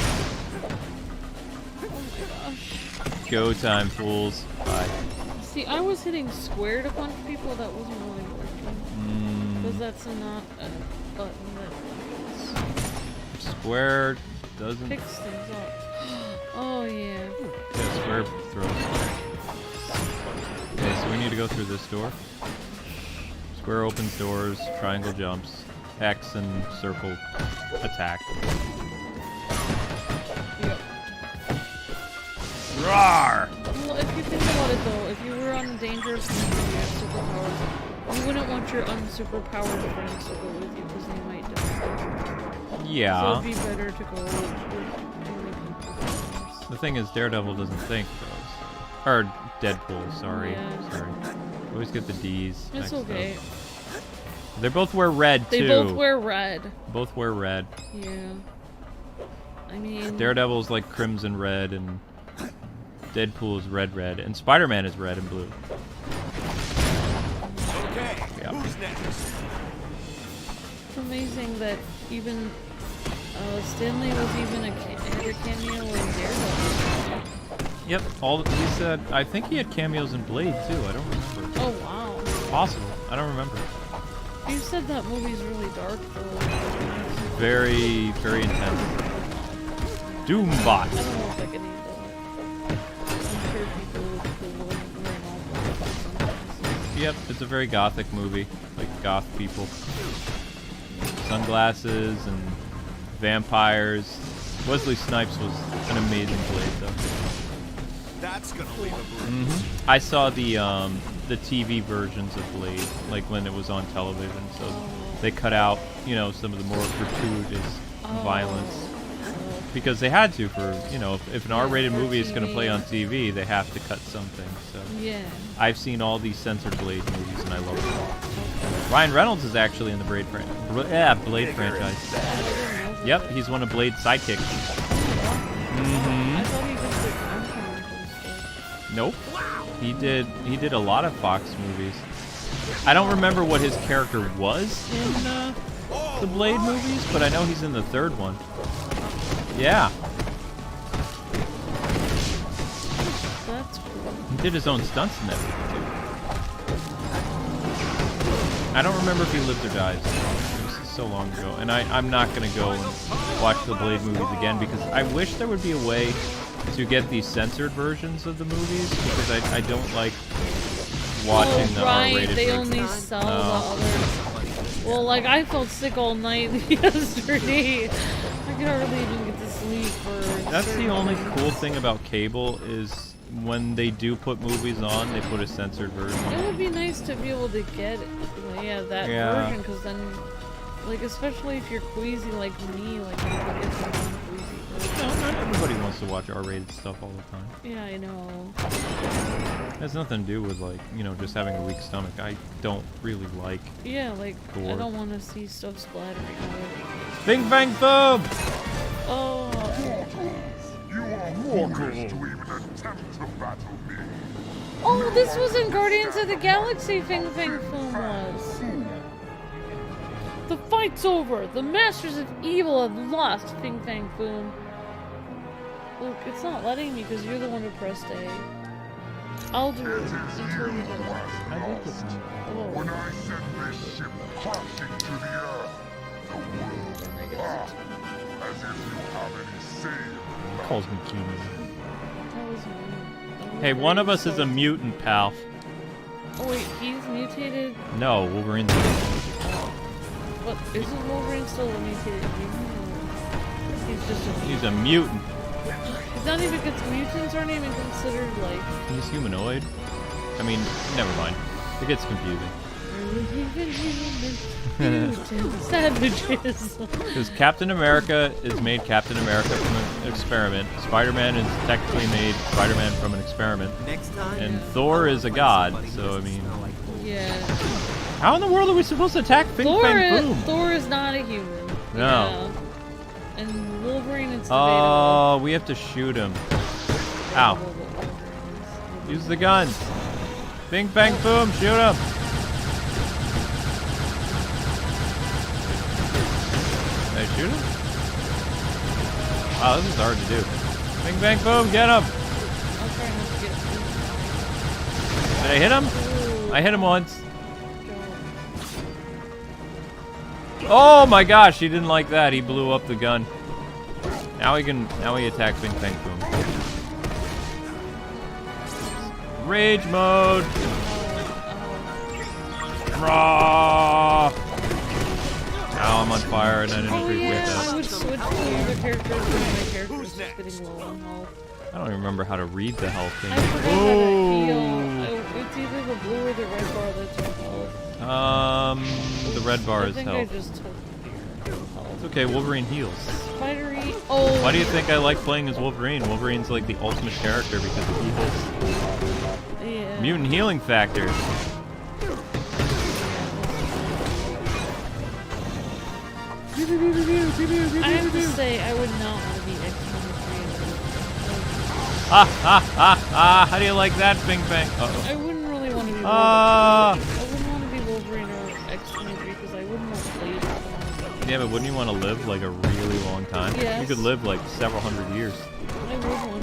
Oh my gosh. Go time, fools. Bye. See, I was hitting square to punch people. That wasn't really working. Because that's not a button that Square doesn't picks things up. Oh yeah. Yeah, square throws. Okay, so we need to go through this door. Square opens doors, triangle jumps, X and circle attack. Yep. Roar! Well, if you think about it though, if you were on a dangerous mission and you have superpowers, you wouldn't want your unsuperpowered friends to go with you because they might die. Yeah. So it'd be better to go with The thing is, Daredevil doesn't think those. Or Deadpool, sorry. Yeah. Sorry. Always get the D's. It's okay. They both wear red, too. They both wear red. Both wear red. Yeah. I mean... Daredevil's like crimson red, and Deadpool is red, and Spider-Man is red and blue. Okay, yeah. Who's next? It's amazing that even Stanley was even had a cameo in Daredevil. Yep, he said, I think he had cameos in Blade too, I don't remember. Oh wow. Possible, I don't remember. You said that movie's really dark though. Very, very intense. Doombot. I don't know if I can handle it. I'm sure people will wearing all black. Yep, it's a very gothic movie, like goth people. Sunglasses and vampires. Wesley Snipes was an amazing Blade, though. That's gonna leave a bruise. I saw the TV versions of Blade, like when it was on television. So they cut out, you know, some of the more gratuitous violence because they had to for, you know, if an R-rated movie is going to play on TV, they have to cut something. So Yeah. I've seen all these censored Blade movies and I love them all. Ryan Reynolds is actually in the Blade franchise. Yep, he's one of Blade's sidekicks. I thought he was like Armstrong. Nope. He did a lot of Fox movies. I don't remember what his character was in the Blade movies, but I know he's in the third one. Yeah. That's cool. He did his own stunts in that movie, too. I don't remember if he lived or died. It was so long ago. And I'm not going to go and watch the Blade movies again because I wish there would be a way to get these censored versions of the movies because I don't like watching the R-rated they version. only sell the other. Well, like I felt sick all night yesterday. I could hardly even get to sleep for. That's the only cool thing about cable is when they do put movies on, they put a censored version. It would be nice to be able to get that version because then, like, especially if you're queasy like me, like you can get the non-queasy version. No, not everybody wants to watch R-rated stuff all the time. Yeah, I know. It has nothing to do with, like, you know, just having a weak stomach. I don't really like gore. I don't want to see stuff splattering all over. Bing Fang Foom! Oh. You are mortals to even attempt to battle me. Oh, this was in Guardians of the Galaxy. Fang Foom was. The fight's over. The Masters of Evil have lost. Fang Foom. Look, it's not letting me because you're the one who pressed A. I'll do it until you do it. When I send this ship crashing to the earth, the world laughs as if you have any say. Calls me Keenan. That was weird. Hey, one of us is a mutant, pal. Oh wait, he's mutated? No, Wolverine's What, isn't Wolverine still a mutated human? He's just a mutant. He's a mutant. It's not even, mutants aren't even considered like... He's humanoid. I mean, never mind. It gets confusing. Savages. Because Captain America is made Captain America from an experiment. Spider-Man is technically made Spider-Man from an experiment. And Thor is a god, so I mean... Yeah. How in the world are we supposed to attack Fang Foom? Thor is not a human. No. Yeah. And Wolverine is debatable. Oh, we have to shoot him. Ow. Use the gun. Bing Fang Foom, shoot him. Did I shoot him? Wow, this is hard to do. Bing Bang Boom, get him! I'll try not to get him. Did I hit him? I hit him once. Oh my gosh, he didn't like that. He blew up the gun. Now he attack Bing Bang Boom. Rage mode! Raw! Now I'm on fire and I didn't appreciate that. I would switch to the characters when my character's just getting low on health. I don't even remember how to read the health thing. I forgot how to heal. It's either the blue or the red bar that's your health. The red bar is I health. just took your health. It's okay, Wolverine heals. Spidery. Oh. Why do you think I like playing as Wolverine? Wolverine's like the ultimate character because he heals. Yeah. Mutant healing factor. I have to say, I would not want to be X-23. How do you like that, Bing Bang? Uh-oh. I wouldn't really want to be Wolverine. I wouldn't want to be Wolverine or X-23 because I wouldn't want to play it. Yeah, but wouldn't you want to live like a really long time? Yes. You could live like several hundred years. I would want to live a long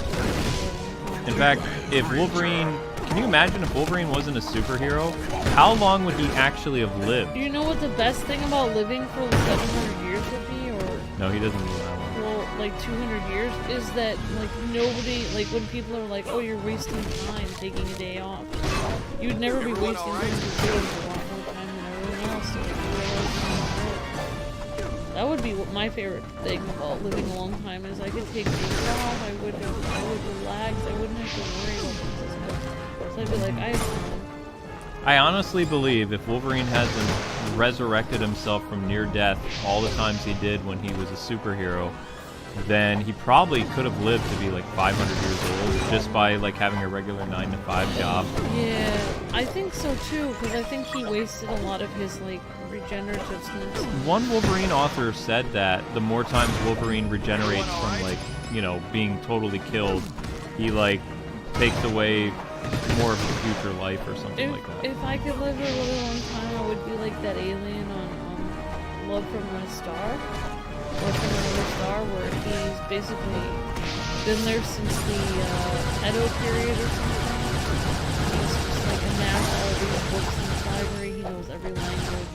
time. In fact, if Wolverine... Can you imagine if Wolverine wasn't a superhero? How long would he actually have lived? Do you know what the best thing about living for 700 years would be, or... No, he doesn't do that one. Well, like 200 years, is that, like, nobody, like, when people are like, oh, you're wasting time taking a day off. You'd never be wasting time because you have a lot more time than everyone else, so you realize That would be my favorite thing about living a long time is I could take days off, I would relax, I wouldn't have to worry about this. So I'd be like, I have fun. I honestly believe if Wolverine hasn't resurrected himself from near death all the times he did when he was a superhero, then he probably could have lived to be like 500 years old just by like having a regular 9-to-5 job. Yeah, I think so too, because I think he wasted a lot of his like regenerativeness. One Wolverine author said that the more times Wolverine regenerates from like, you know, being totally killed, he like takes away more of his future life or something like that. If I could live a really long time, I would be like that alien on Love from a Star. Or from another star, where he's basically been there since the Edo period or something. He's just like amassed all these books in his library. He knows every language,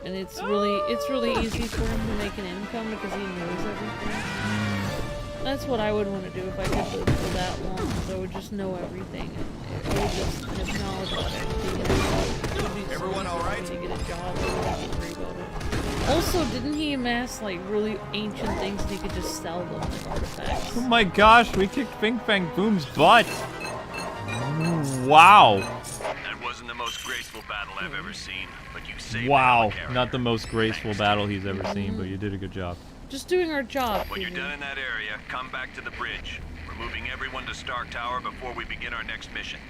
and it's really easy for him to make an income because he knows everything. That's what I would want to do if I could live for that long. Because I would just know everything. And I would just have knowledge about everything. And it would be Everyone all right? to get a job and not worry about it. Also, didn't he amass like really ancient things and he could just sell them like artifacts? Oh my gosh, we kicked Fang Foom's butt! Wow! That wasn't the most graceful battle I've ever seen, but you saved Wow, the not the most graceful battle he's ever seen, but you did a good job. Just doing our job. When you're done in that area, come back to the bridge. We're moving everyone to Stark Tower before we begin our next mission.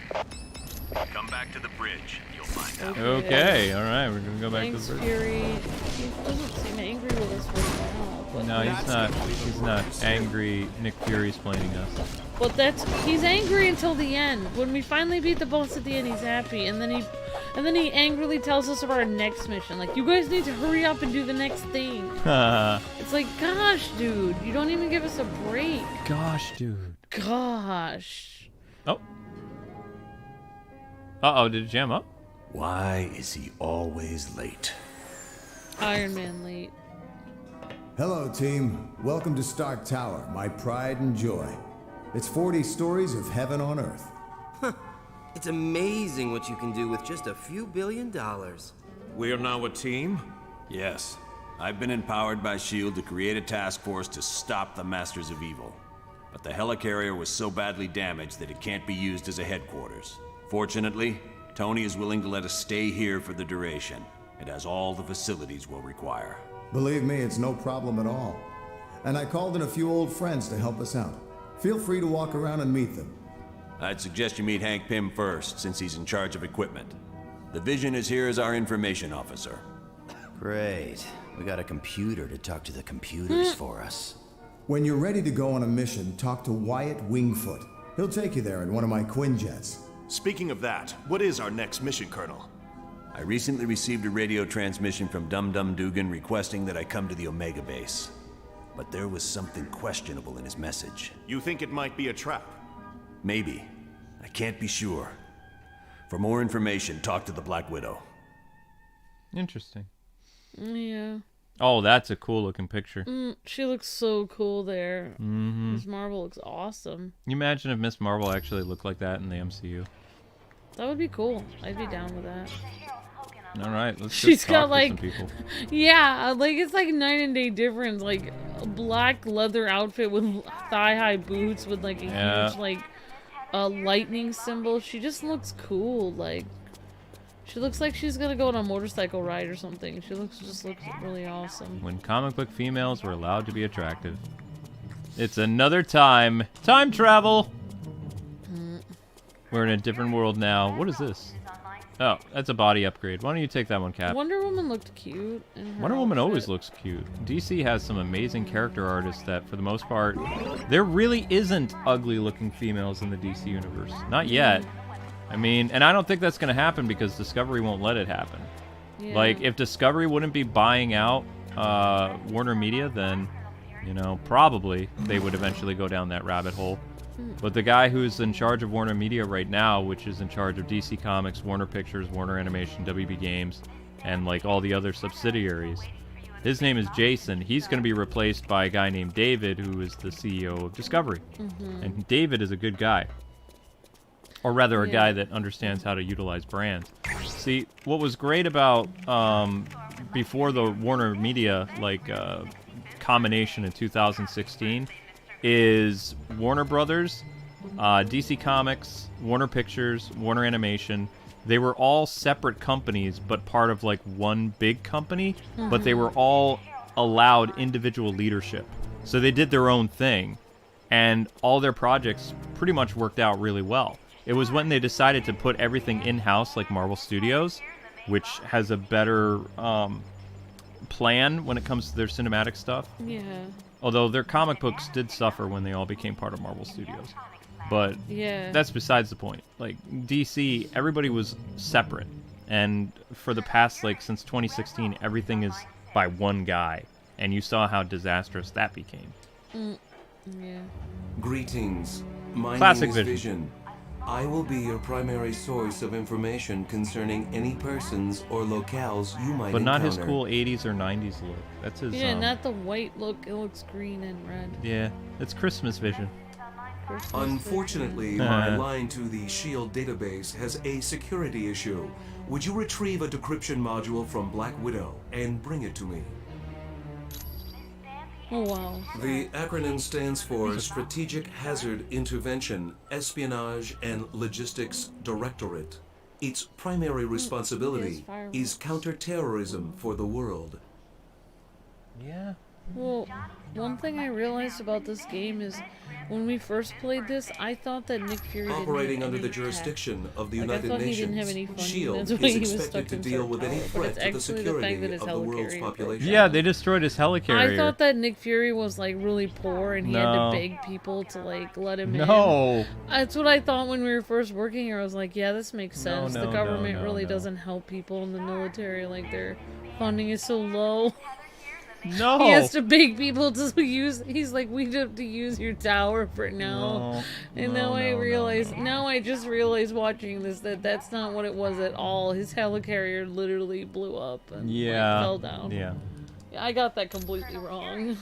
Come back to the bridge, and you'll find out. Okay, alright, we're gonna go back to the bridge. Fury. He doesn't seem angry with us right now. But No, he's not angry Nick Fury's playing us. But he's angry until the end. When we finally beat the boss at the end, he's happy, and then he angrily tells us of our next mission. Like, you guys need to hurry up and do the next thing. It's like, gosh, dude, you don't even give us a break. Gosh, dude. Gosh. Oh. Uh-oh, did it jam up? Why is he always late? Iron Man late. Hello, team. Welcome to Stark Tower, my pride and joy. It's 40 stories of heaven on Earth. It's amazing what you can do with just a few $1 billion. We are now a team? Yes. I've been empowered by S.H.I.E.L.D. to create a task force to stop the Masters of Evil. But the helicarrier was so badly damaged that it can't be used as a headquarters. Fortunately, Tony is willing to let us stay here for the duration. It has all the facilities we'll require. Believe me, it's no problem at all. And I called in a few old friends to help us out. Feel free to walk around and meet them. I'd suggest you meet Hank Pym first, since he's in charge of equipment. The Vision is here as our information officer. Great. We got a computer to talk to the computers for us. When you're ready to go on a mission, talk to Wyatt Wingfoot. He'll take you there in one of my Quinjets. Speaking of that, what is our next mission, Colonel? I recently received a radio transmission from Dum Dum Dugan requesting that I come to the Omega base. But there was something questionable in his message. You think it might be a trap? Maybe. I can't be sure. For more information, talk to the Black Widow. Interesting. Yeah. Oh, that's a cool looking picture. She looks so cool there. Mm-hmm. Miss Marvel looks awesome. Can you imagine if Miss Marvel actually looked like that in the MCU? That would be cool. I'd be down with that. All right, let's She's just got talk like, to some people. yeah, like it's like night and day difference. Like a black leather outfit with thigh-high boots with like a huge like lightning symbol. She just looks cool. Like she looks like she's gonna go on a motorcycle ride or something. She just looks really awesome. When comic book females were allowed to be attractive. It's another time. Time travel! We're in a different world now. What is this? Oh, that's a body upgrade. Why don't you take that one, Cap? Wonder Woman looked cute. In her Wonder Woman outfit. always looks cute. DC has some amazing character artists that, for the most part, there really isn't ugly-looking females in the DC universe. Not yet. I mean, and I don't think that's going to happen because Discovery won't let it happen. Yeah. Like, if Discovery wouldn't be buying out Warner Media, then, you know, probably they would eventually go down that rabbit hole. But the guy who's in charge of Warner Media right now, which is in charge of DC Comics, Warner Pictures, Warner Animation, WB Games, and like all the other subsidiaries, his name is Jason. He's going to be replaced by a guy named David, who is the CEO of Discovery. And David is a good guy. Or rather, a guy that understands how to utilize brands. See, what was great about before the Warner Media combination in 2016 is Warner Brothers, DC Comics, Warner Pictures, Warner Animation. They were all separate companies, but part of like one big company. But they were all allowed individual leadership, so they did their own thing, and all their projects pretty much worked out really well. It was when they decided to put everything in-house, like Marvel Studios, which has a better plan when it comes to their cinematic stuff. Yeah. Although their comic books did suffer when they all became part of Marvel Studios. But yeah, that's besides the point. Like, DC, everybody was separate. And for the past, since 2016, everything is by one guy. And you saw how disastrous that became. Yeah. Greetings. My Classic name is Vision. Vision. I will be your primary source of information concerning any persons or locales you might But not encounter. his cool 80s or 90s look. That's his... Yeah, not the white look. It looks green and red. Yeah, it's Christmas Vision. Unfortunately, my line to the SHIELD database has a security issue. Would you retrieve a decryption module from Black Widow and bring it to me? Oh, wow. The acronym stands for Strategic Hazard Intervention, Espionage, and Logistics Directorate. Its primary responsibility is counterterrorism for the world. Yeah. Well, one thing I realized about this game is when we first played this, I thought that Nick Fury Operating didn't have under the any jurisdiction tech. of the I United thought he Nations, didn't have any funding. SHIELD That's is why he was expected stuck to in deal Stark with any Tower, but threat it's to the actually the security fact that his of the world's helicarrier population. Yeah, they destroyed his helicarrier. I thought that Nick Fury was really poor and he had No. to beg people to let him in. No. That's what I thought when we were first working here. I was like, yeah, this makes sense. No, The government no, really no. doesn't help people in the military. Their funding is so low. No. He has to beg people to use. He's like, we have to use your tower for now. No, And no, now I no, realize. Now I just realized watching this that that's not what it was at all. His helicarrier literally blew up and fell down. Yeah. I got that completely wrong.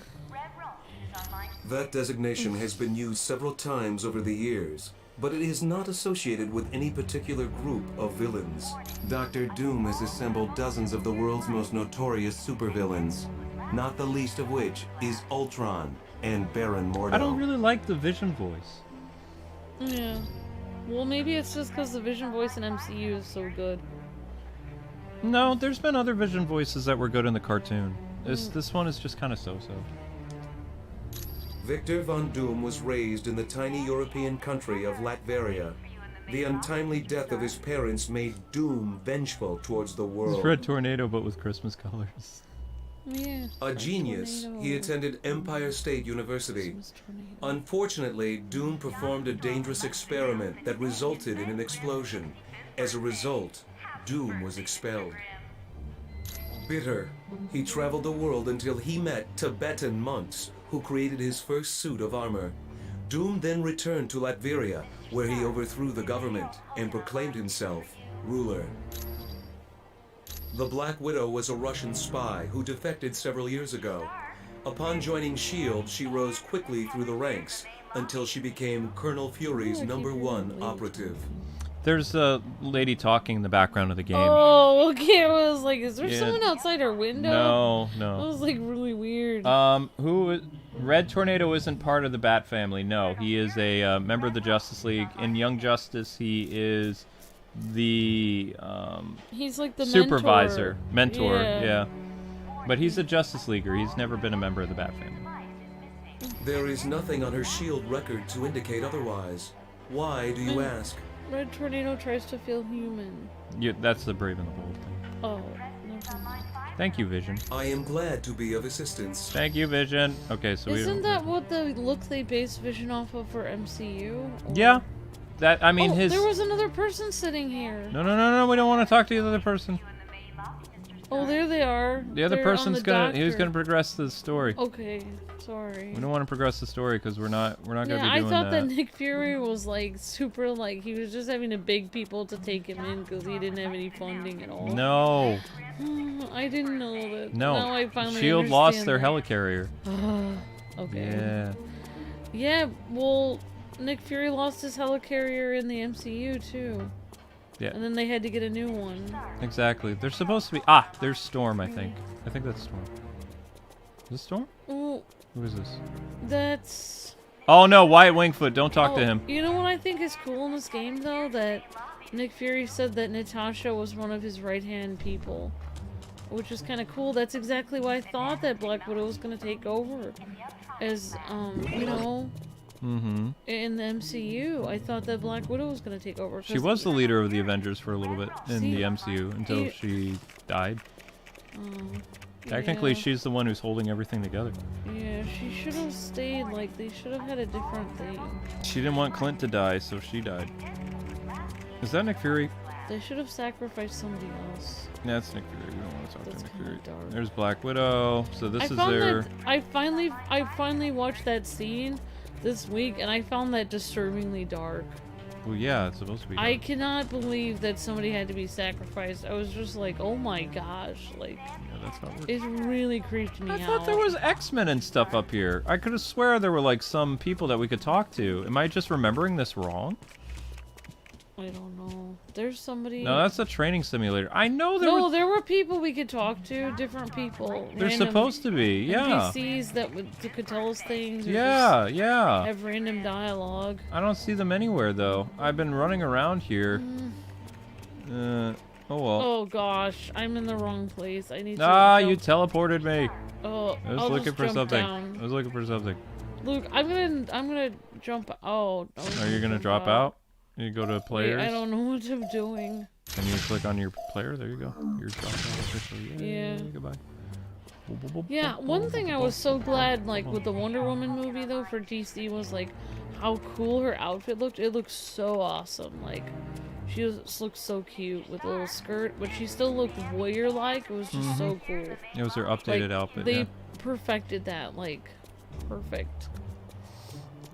That designation has been used several times over the years, but it is not associated with any particular group of villains. Dr. Doom has assembled dozens of the world's most notorious supervillains, not the least of which is Ultron and Baron Mordo. I don't really like the Vision voice. Yeah. Well, maybe it's just because the Vision voice in MCU is so good. No, there's been other Vision voices that were good in the cartoon. This one is just kind of so-so. Victor Von Doom was raised in the tiny European country of Latveria. The untimely death of his parents made Doom vengeful towards the world. It's Red Tornado, but with Christmas colors. Yeah. A genius, he attended Empire State University. Unfortunately, Doom performed a dangerous experiment that resulted in an explosion. As a result, Doom was expelled. Bitter, he traveled the world until he met Tibetan monks who created his first suit of armor. Doom then returned to Latveria, where he overthrew the government and proclaimed himself ruler. The Black Widow was a Russian spy who defected several years ago. Upon joining S.H.I.E.L.D., she rose quickly through the ranks until she became Colonel Fury's #1 operative. There's a lady talking in the background of the game. Oh, okay. I was like, is there Yeah. someone outside our window? No. That was really weird. Red Tornado isn't part of the Bat family. No, he is a member of the Justice League. In Young Justice, he is the he's like the supervisor, mentor. Yeah. Yeah, but he's a Justice Leaguer. He's never been a member of the Bat family. There is nothing on her S.H.I.E.L.D. record to indicate otherwise. Why, do you ask? Red Tornado tries to feel human. Yeah, that's the Brave and the Bold thing. Oh, never mind. Thank you, Vision. I am glad to be of assistance. Thank you, Vision. Okay, so Isn't that what the look they based Vision off of for MCU? Or... Yeah, that I mean there was another person sitting here. No. We don't want to talk to the other person. Oh, there they are. The other They're person's on the gonna. Who's doctor. gonna progress the story? Okay, sorry. We don't want to progress the story because we're not gonna be doing I thought that. that Nick Fury was super he was just having to beg people to take him in because he didn't have any funding at all. No. I didn't know that. No. Now I finally S.H.I.E.L.D. lost understand their that. helicarrier. Okay. Yeah. Yeah, well, Nick Fury lost his helicarrier in the MCU too. Yeah. And then they had to get a new one. Exactly. There's supposed to be... there's Storm, I think. I think that's Storm. Is this Storm? Ooh. Who is this? That's... Oh no, Wyatt Wingfoot, don't talk to him. You know what I think is cool in this game, though? That Nick Fury said that Natasha was one of his right-hand people. Which is kind of cool. That's exactly why I thought that Black Widow was going to take over. As, you know... Mm-hmm. In the MCU, I thought that Black Widow was going to take over. She was the leader of the Avengers for a little bit in the MCU until she died. Technically, she's the one who's holding everything together. Yeah, she should have stayed. Like, they should have had a different thing. She didn't want Clint to die, so she died. Is that Nick Fury? They should have sacrificed somebody else. Yeah, that's Nick Fury. We don't want to talk to Nick Fury. Dark. There's Black Widow. So this is their... I finally watched that scene this week, and I found that disturbingly dark. Well, yeah, it's supposed to be dark. I cannot believe that somebody had to be sacrificed. I was just like, oh my gosh, like, yeah, that's not it really creeped me out. I thought there was X-Men and stuff up here. I could have swear there were like some people that we could talk to. Am I just remembering this wrong? I don't know. There's somebody... No, that's a training simulator. I know there were people we could talk to, different people. They're supposed to be, yeah. NPCs that could tell us things. Or yeah. Have random dialogue. I don't see them anywhere, though. I've been running around here. Oh, well. Oh, gosh. I'm in the wrong place. I need to... You teleported me. Oh, I was looking for something. I was looking for something. Luke, I'm gonna jump... Oh. Are you gonna drop out? You go to players. Wait, I don't know what I'm doing. And you click on your player. There you go. You're dropped out officially. Yeah. Goodbye. Yeah, one thing I was so glad, like, with the Wonder Woman movie, though, for DC was, like, how cool her outfit looked. It looked so awesome. Like, she looked so cute with a little skirt, but she still looked warrior-like. It was just so cool. It was her updated outfit, They perfected that, like, perfect.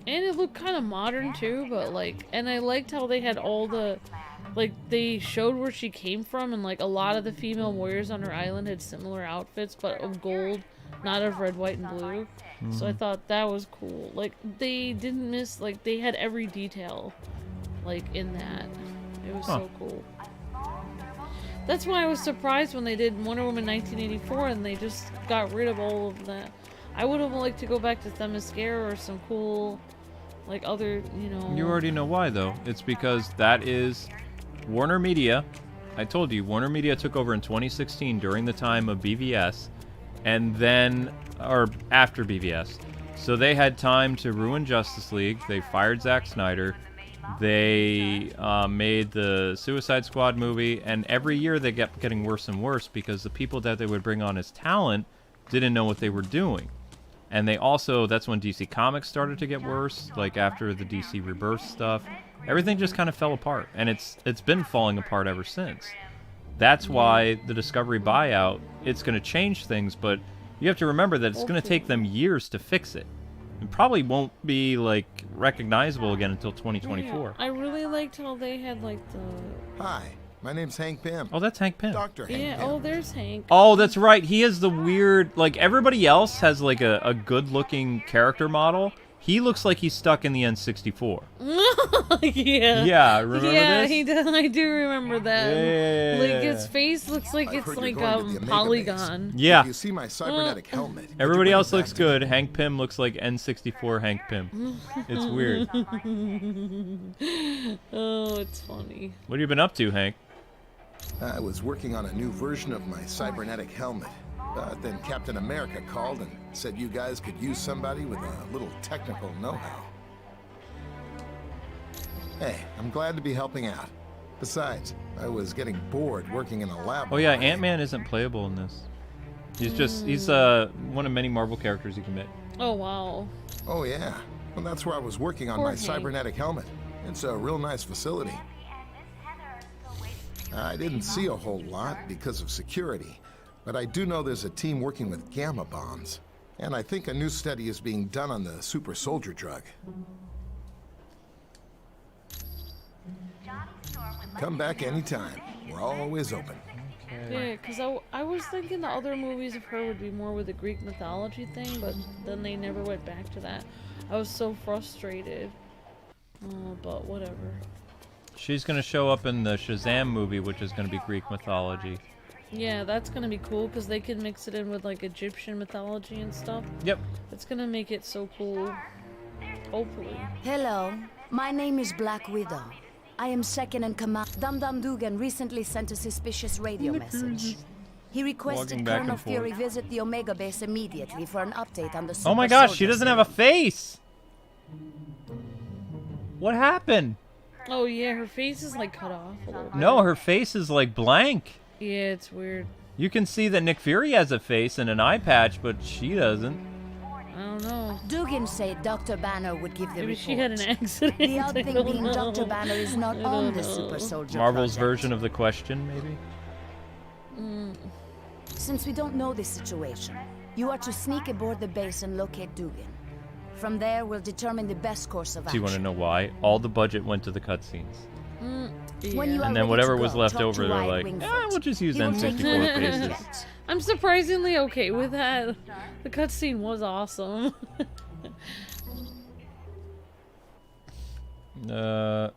And it looked kind of modern too, but like, and I liked how they had all the, like, they showed where she came from, and like a lot of the female warriors on her island had similar outfits, but of gold, not of red, white, and blue. So I thought that was cool. Like, they didn't miss, like, they had every detail, like, in that. It was so cool. That's why I was surprised when they did Wonder Woman 1984 and they just got rid of all of that. I would have liked to go back to Themyscira or some cool, like, other, you know... You already know why, though. It's because that is Warner Media. I told you, Warner Media took over in 2016 during the time of BVS, and then, or after BVS. So they had time to ruin Justice League. They fired Zack Snyder. They made the Suicide Squad movie, and every year they kept getting worse and worse because the people that they would bring on as talent didn't know what they were doing. And they also, that's when DC Comics started to get worse, like after the DC Rebirth stuff. Everything just kind of fell apart, and it's been falling apart ever since. That's why the Discovery buyout, it's going to change things, but you have to remember that it's going to take them years to fix it. It probably won't be, like, recognizable again until 2024. Yeah, I really liked how they had, like, the... Hi, my name's Hank Pym. Oh, that's Hank Pym. Dr. Hank Pym. Oh, there's Hank. Oh, that's right. He is the weird... Like, everybody else has, like, a good-looking character model. He looks like he's stuck in the N64. Yeah. Yeah, remember this? Yeah, he does. I do remember that. Yeah. Like, his face looks like it's like a polygon. Yeah. You see my cybernetic helmet. Everybody else looks good. Hank Pym looks like N64 Hank Pym. It's weird. Oh, it's funny. What have you been up to, Hank? I was working on a new version of my cybernetic helmet. But then Captain America called and said you guys could use somebody with a little technical know-how. Hey, I'm glad to be helping out. Besides, I was getting bored working in a lab. Oh yeah, Ant-Man isn't playable in this. He's one of many Marvel characters you can make. Oh, wow. Oh yeah. Well, that's where I was working on my cybernetic helmet. It's a real nice facility. I didn't see a whole lot because of security. But I do know there's a team working with gamma bombs. And I think a new study is being done on the super soldier drug. Come back anytime. We're always open. Yeah, because I was thinking the other movies of her would be more with the Greek mythology thing, but then they never went back to that. I was so frustrated. Oh, but whatever. She's gonna show up in the Shazam movie, which is gonna be Greek mythology. Yeah, that's gonna be cool because they can mix it in with like Egyptian mythology and stuff. Yep. It's gonna make it so cool. Hopefully. Hello, my name is Black Widow. I am second in command. Dum Dum Dugan recently sent a suspicious radio message. He requested Colonel Fury visit the Omega base immediately for an update on the Super Oh my gosh, she Soldier doesn't have a face! What happened? Oh yeah, her face is like cut off a little bit. No, her face is like blank. Yeah, it's weird. You can see that Nick Fury has a face and an eye patch, but she doesn't. I don't know. Dugan said Dr. Banner would give the Maybe report. she had an accident. The odd I thing don't being know. Dr. Banner is not I on don't the know. Super Soldier Marvel's project. version of the question, maybe? Since we don't know the situation, you are to sneak aboard the base and locate Dugan. From there, we'll determine the best course of Do action. you want to know why? All the budget went to the cutscenes. When you are And then ready whatever to was go, left talk to over, they're Wyatt like, Wingfoot. we'll just use He will take you N64 wherever you faces. get. I'm surprisingly okay with that. The cutscene was awesome. The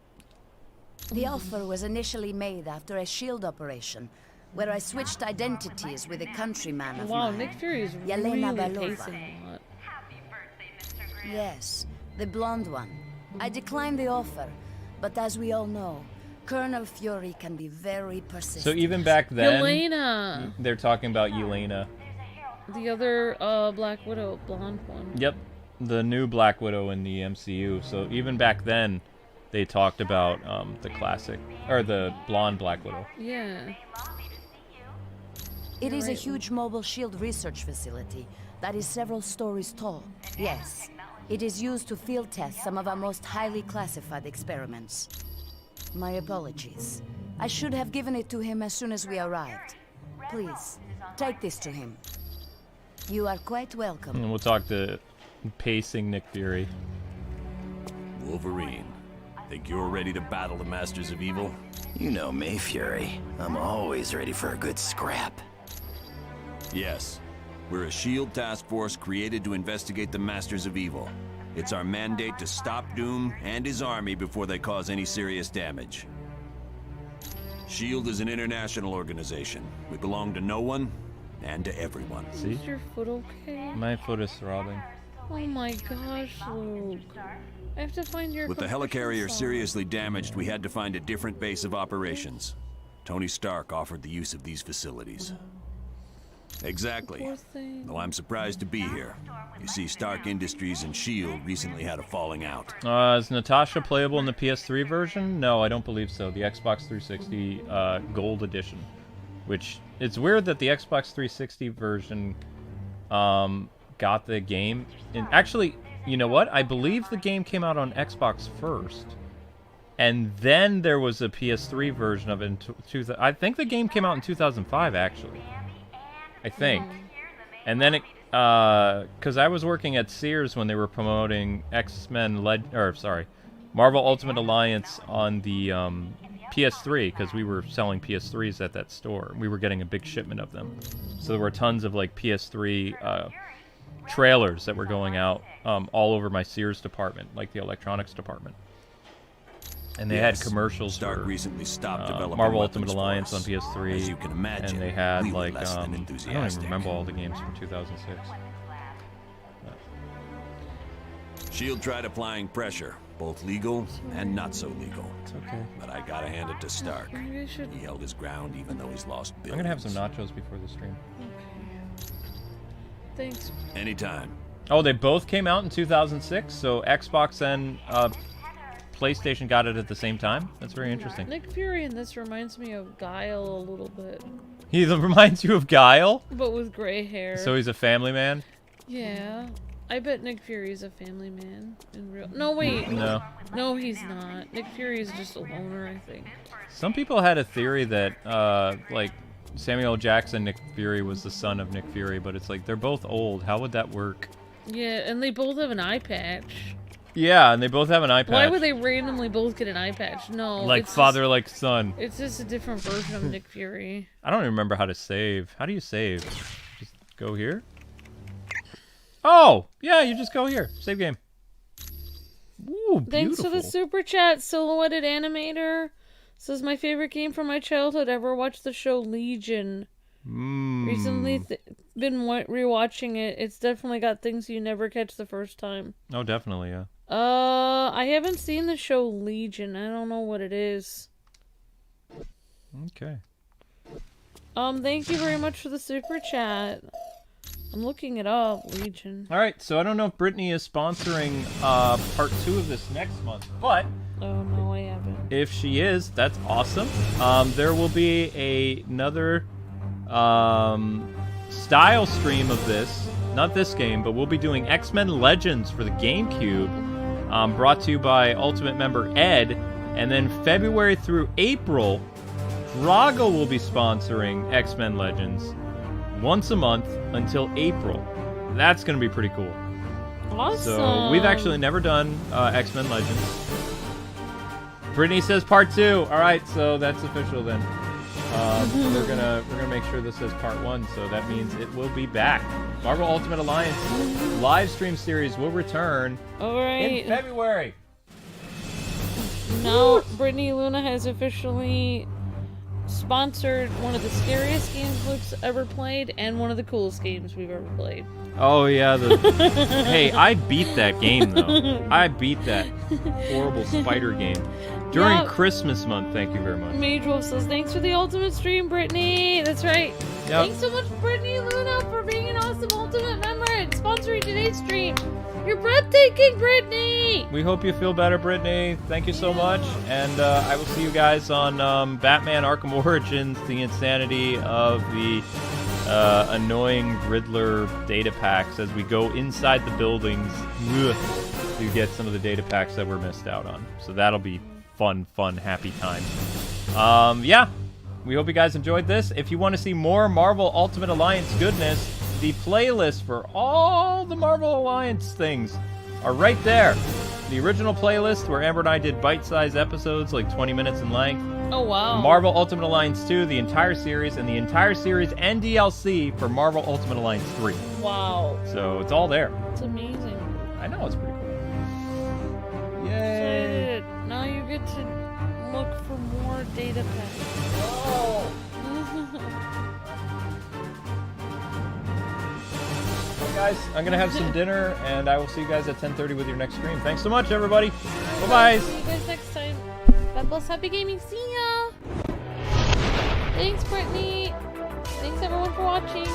offer was initially made after a SHIELD operation, where I switched identities with a countryman of Wow, mine, Nick Fury is Yelena really Belova. pacing a lot. Yes, the blonde one. I declined the offer, but as we all know, Colonel Fury can be very persistent. So even back then, Yelena! they're talking about Yelena. The other Black Widow, blonde one. Yep, the new Black Widow in the MCU. So even back then, they talked about the classic, or the blonde Black Widow. Yeah. It is a huge mobile shield research facility that is several stories tall. Yes, it is used to field test some of our most highly classified experiments. My apologies. I should have given it to him as soon as we arrived. Please, take this to him. You are quite welcome. And we'll talk to pacing Nick Fury. Wolverine, think you're ready to battle the Masters of Evil? You know me, Fury. I'm always ready for a good scrap. Yes. We're a SHIELD task force created to investigate the Masters of Evil. It's our mandate to stop Doom and his army before they cause any serious damage. SHIELD is an international organization. We belong to no one and to everyone. See? Is your foot okay? My foot is throbbing. Oh my gosh, Luke. I have to find your With the confession helicarrier song. seriously damaged, we had to find a different base of operations. Tony Stark offered the use of these facilities. Exactly. Poor thing. Though I'm surprised to be here. You see, Stark Industries and S.H.I.E.L.D. recently had a falling out. Is Natasha playable in the PS3 version? No, I don't believe so. The Xbox 360 Gold Edition. Which, it's weird that the Xbox 360 version got the game. And actually, you know what? I believe the game came out on Xbox first. And then there was a PS3 version of it in I think the game came out in 2005, actually. I think. And then it, because I was working at Sears when they were promoting Marvel Ultimate Alliance on the PS3, because we were selling PS3s at that store. We were getting a big shipment of them. So there were tons of like PS3 trailers that were going out all over my Sears department, like the electronics department. And they had commercials Stark for recently stopped developing Marvel weapons Ultimate for Alliance us. on PS3. As you can imagine, and they had we were like less than I don't even enthusiastic. remember all the games from 2006. S.H.I.E.L.D. tried applying pressure, both legal and not so legal. It's okay. But I gotta hand it to Stark. Maybe I should... He held his ground even though he's lost I'm billions. gonna have some nachos before the stream. Thanks. Anytime. Oh, they both came out in 2006, so Xbox and PlayStation got it at the same time? That's very interesting. Nick Fury in this reminds me of Guile a little bit. He reminds you of Guile? But with gray hair. So he's a family man? Yeah. I bet Nick Fury's a family man in real... No, wait. No. No, he's not. Nick Fury is just a loner, I think. Some people had a theory that, like, Samuel L. Jackson, Nick Fury, was the son of Nick Fury, but it's like, they're both old. How would that work? Yeah, and they both have an eye patch. Yeah, and they both have an eye patch. Why would they randomly both get an eye patch? No. Like it's father, just, like son. It's just a different version of Nick Fury. I don't even remember how to save. How do you save? Just go here? Oh! Yeah, you just go here. Save game. Woo! Ooh, beautiful. Thanks for the super chat, Silhouetted Animator. Says my favorite game from my childhood. Ever watched the show Legion? Recently been rewatching it. It's definitely got things you never catch the first time. Oh, definitely, yeah. I haven't seen the show Legion. I don't know what it is. Okay. Thank you very much for the super chat. I'm looking it up, Legion. All right, so I don't know if Brittany is sponsoring part 2 of this next month, but oh no, I haven't. If she is, that's awesome. There will be another style stream of this, not this game, but we'll be doing X-Men Legends for the GameCube, brought to you by Ultimate member Ed, and then February through April, Drago will be sponsoring X-Men Legends once a month until April. That's going to be pretty cool. Awesome. So we've actually never done X-Men Legends. Brittany says part 2. All right, so that's official then. We're gonna make sure this says part 1, so that means it will be back. Marvel Ultimate Alliance live stream series will return in February. Now, Brittany Luna has officially sponsored one of the scariest games Luke's ever played and one of the coolest games we've ever played. Oh yeah, hey, I beat that game though. I beat that horrible spider game during Christmas month. Thank you very much. Mage Wolf says, thanks for the ultimate stream, Brittany. That's right. Yep. Thanks so much, Brittany Luna, for being an awesome ultimate member and sponsoring today's stream. You're breathtaking, Brittany. We hope you feel better, Brittany. Thank you so much, and I will see you guys on Batman Arkham Origins, the insanity of the annoying Riddler data packs as we go inside the buildings to get some of the data packs that we're missed out on. So that'll be fun, happy time. Yeah, we hope you guys enjoyed this. If you want to see more Marvel Ultimate Alliance goodness, the playlist for all the Marvel Alliance things are right there. The original playlist where Amber and I did bite-sized episodes, like 20 minutes in length. Oh, wow. Marvel Ultimate Alliance 2, the entire series, and the entire series and DLC for Marvel Ultimate Alliance 3. Wow. So it's all there. It's amazing. I know, it's pretty cool. Yay. Now you get to look for more data packs. Oh. Guys, I'm gonna have some dinner, and I will see you guys at 10:30 with your next stream. Thanks so much, everybody. Bye-bye. See you guys next time. God bless, happy gaming. See ya. Thanks, Brittany. Thanks, everyone, for watching.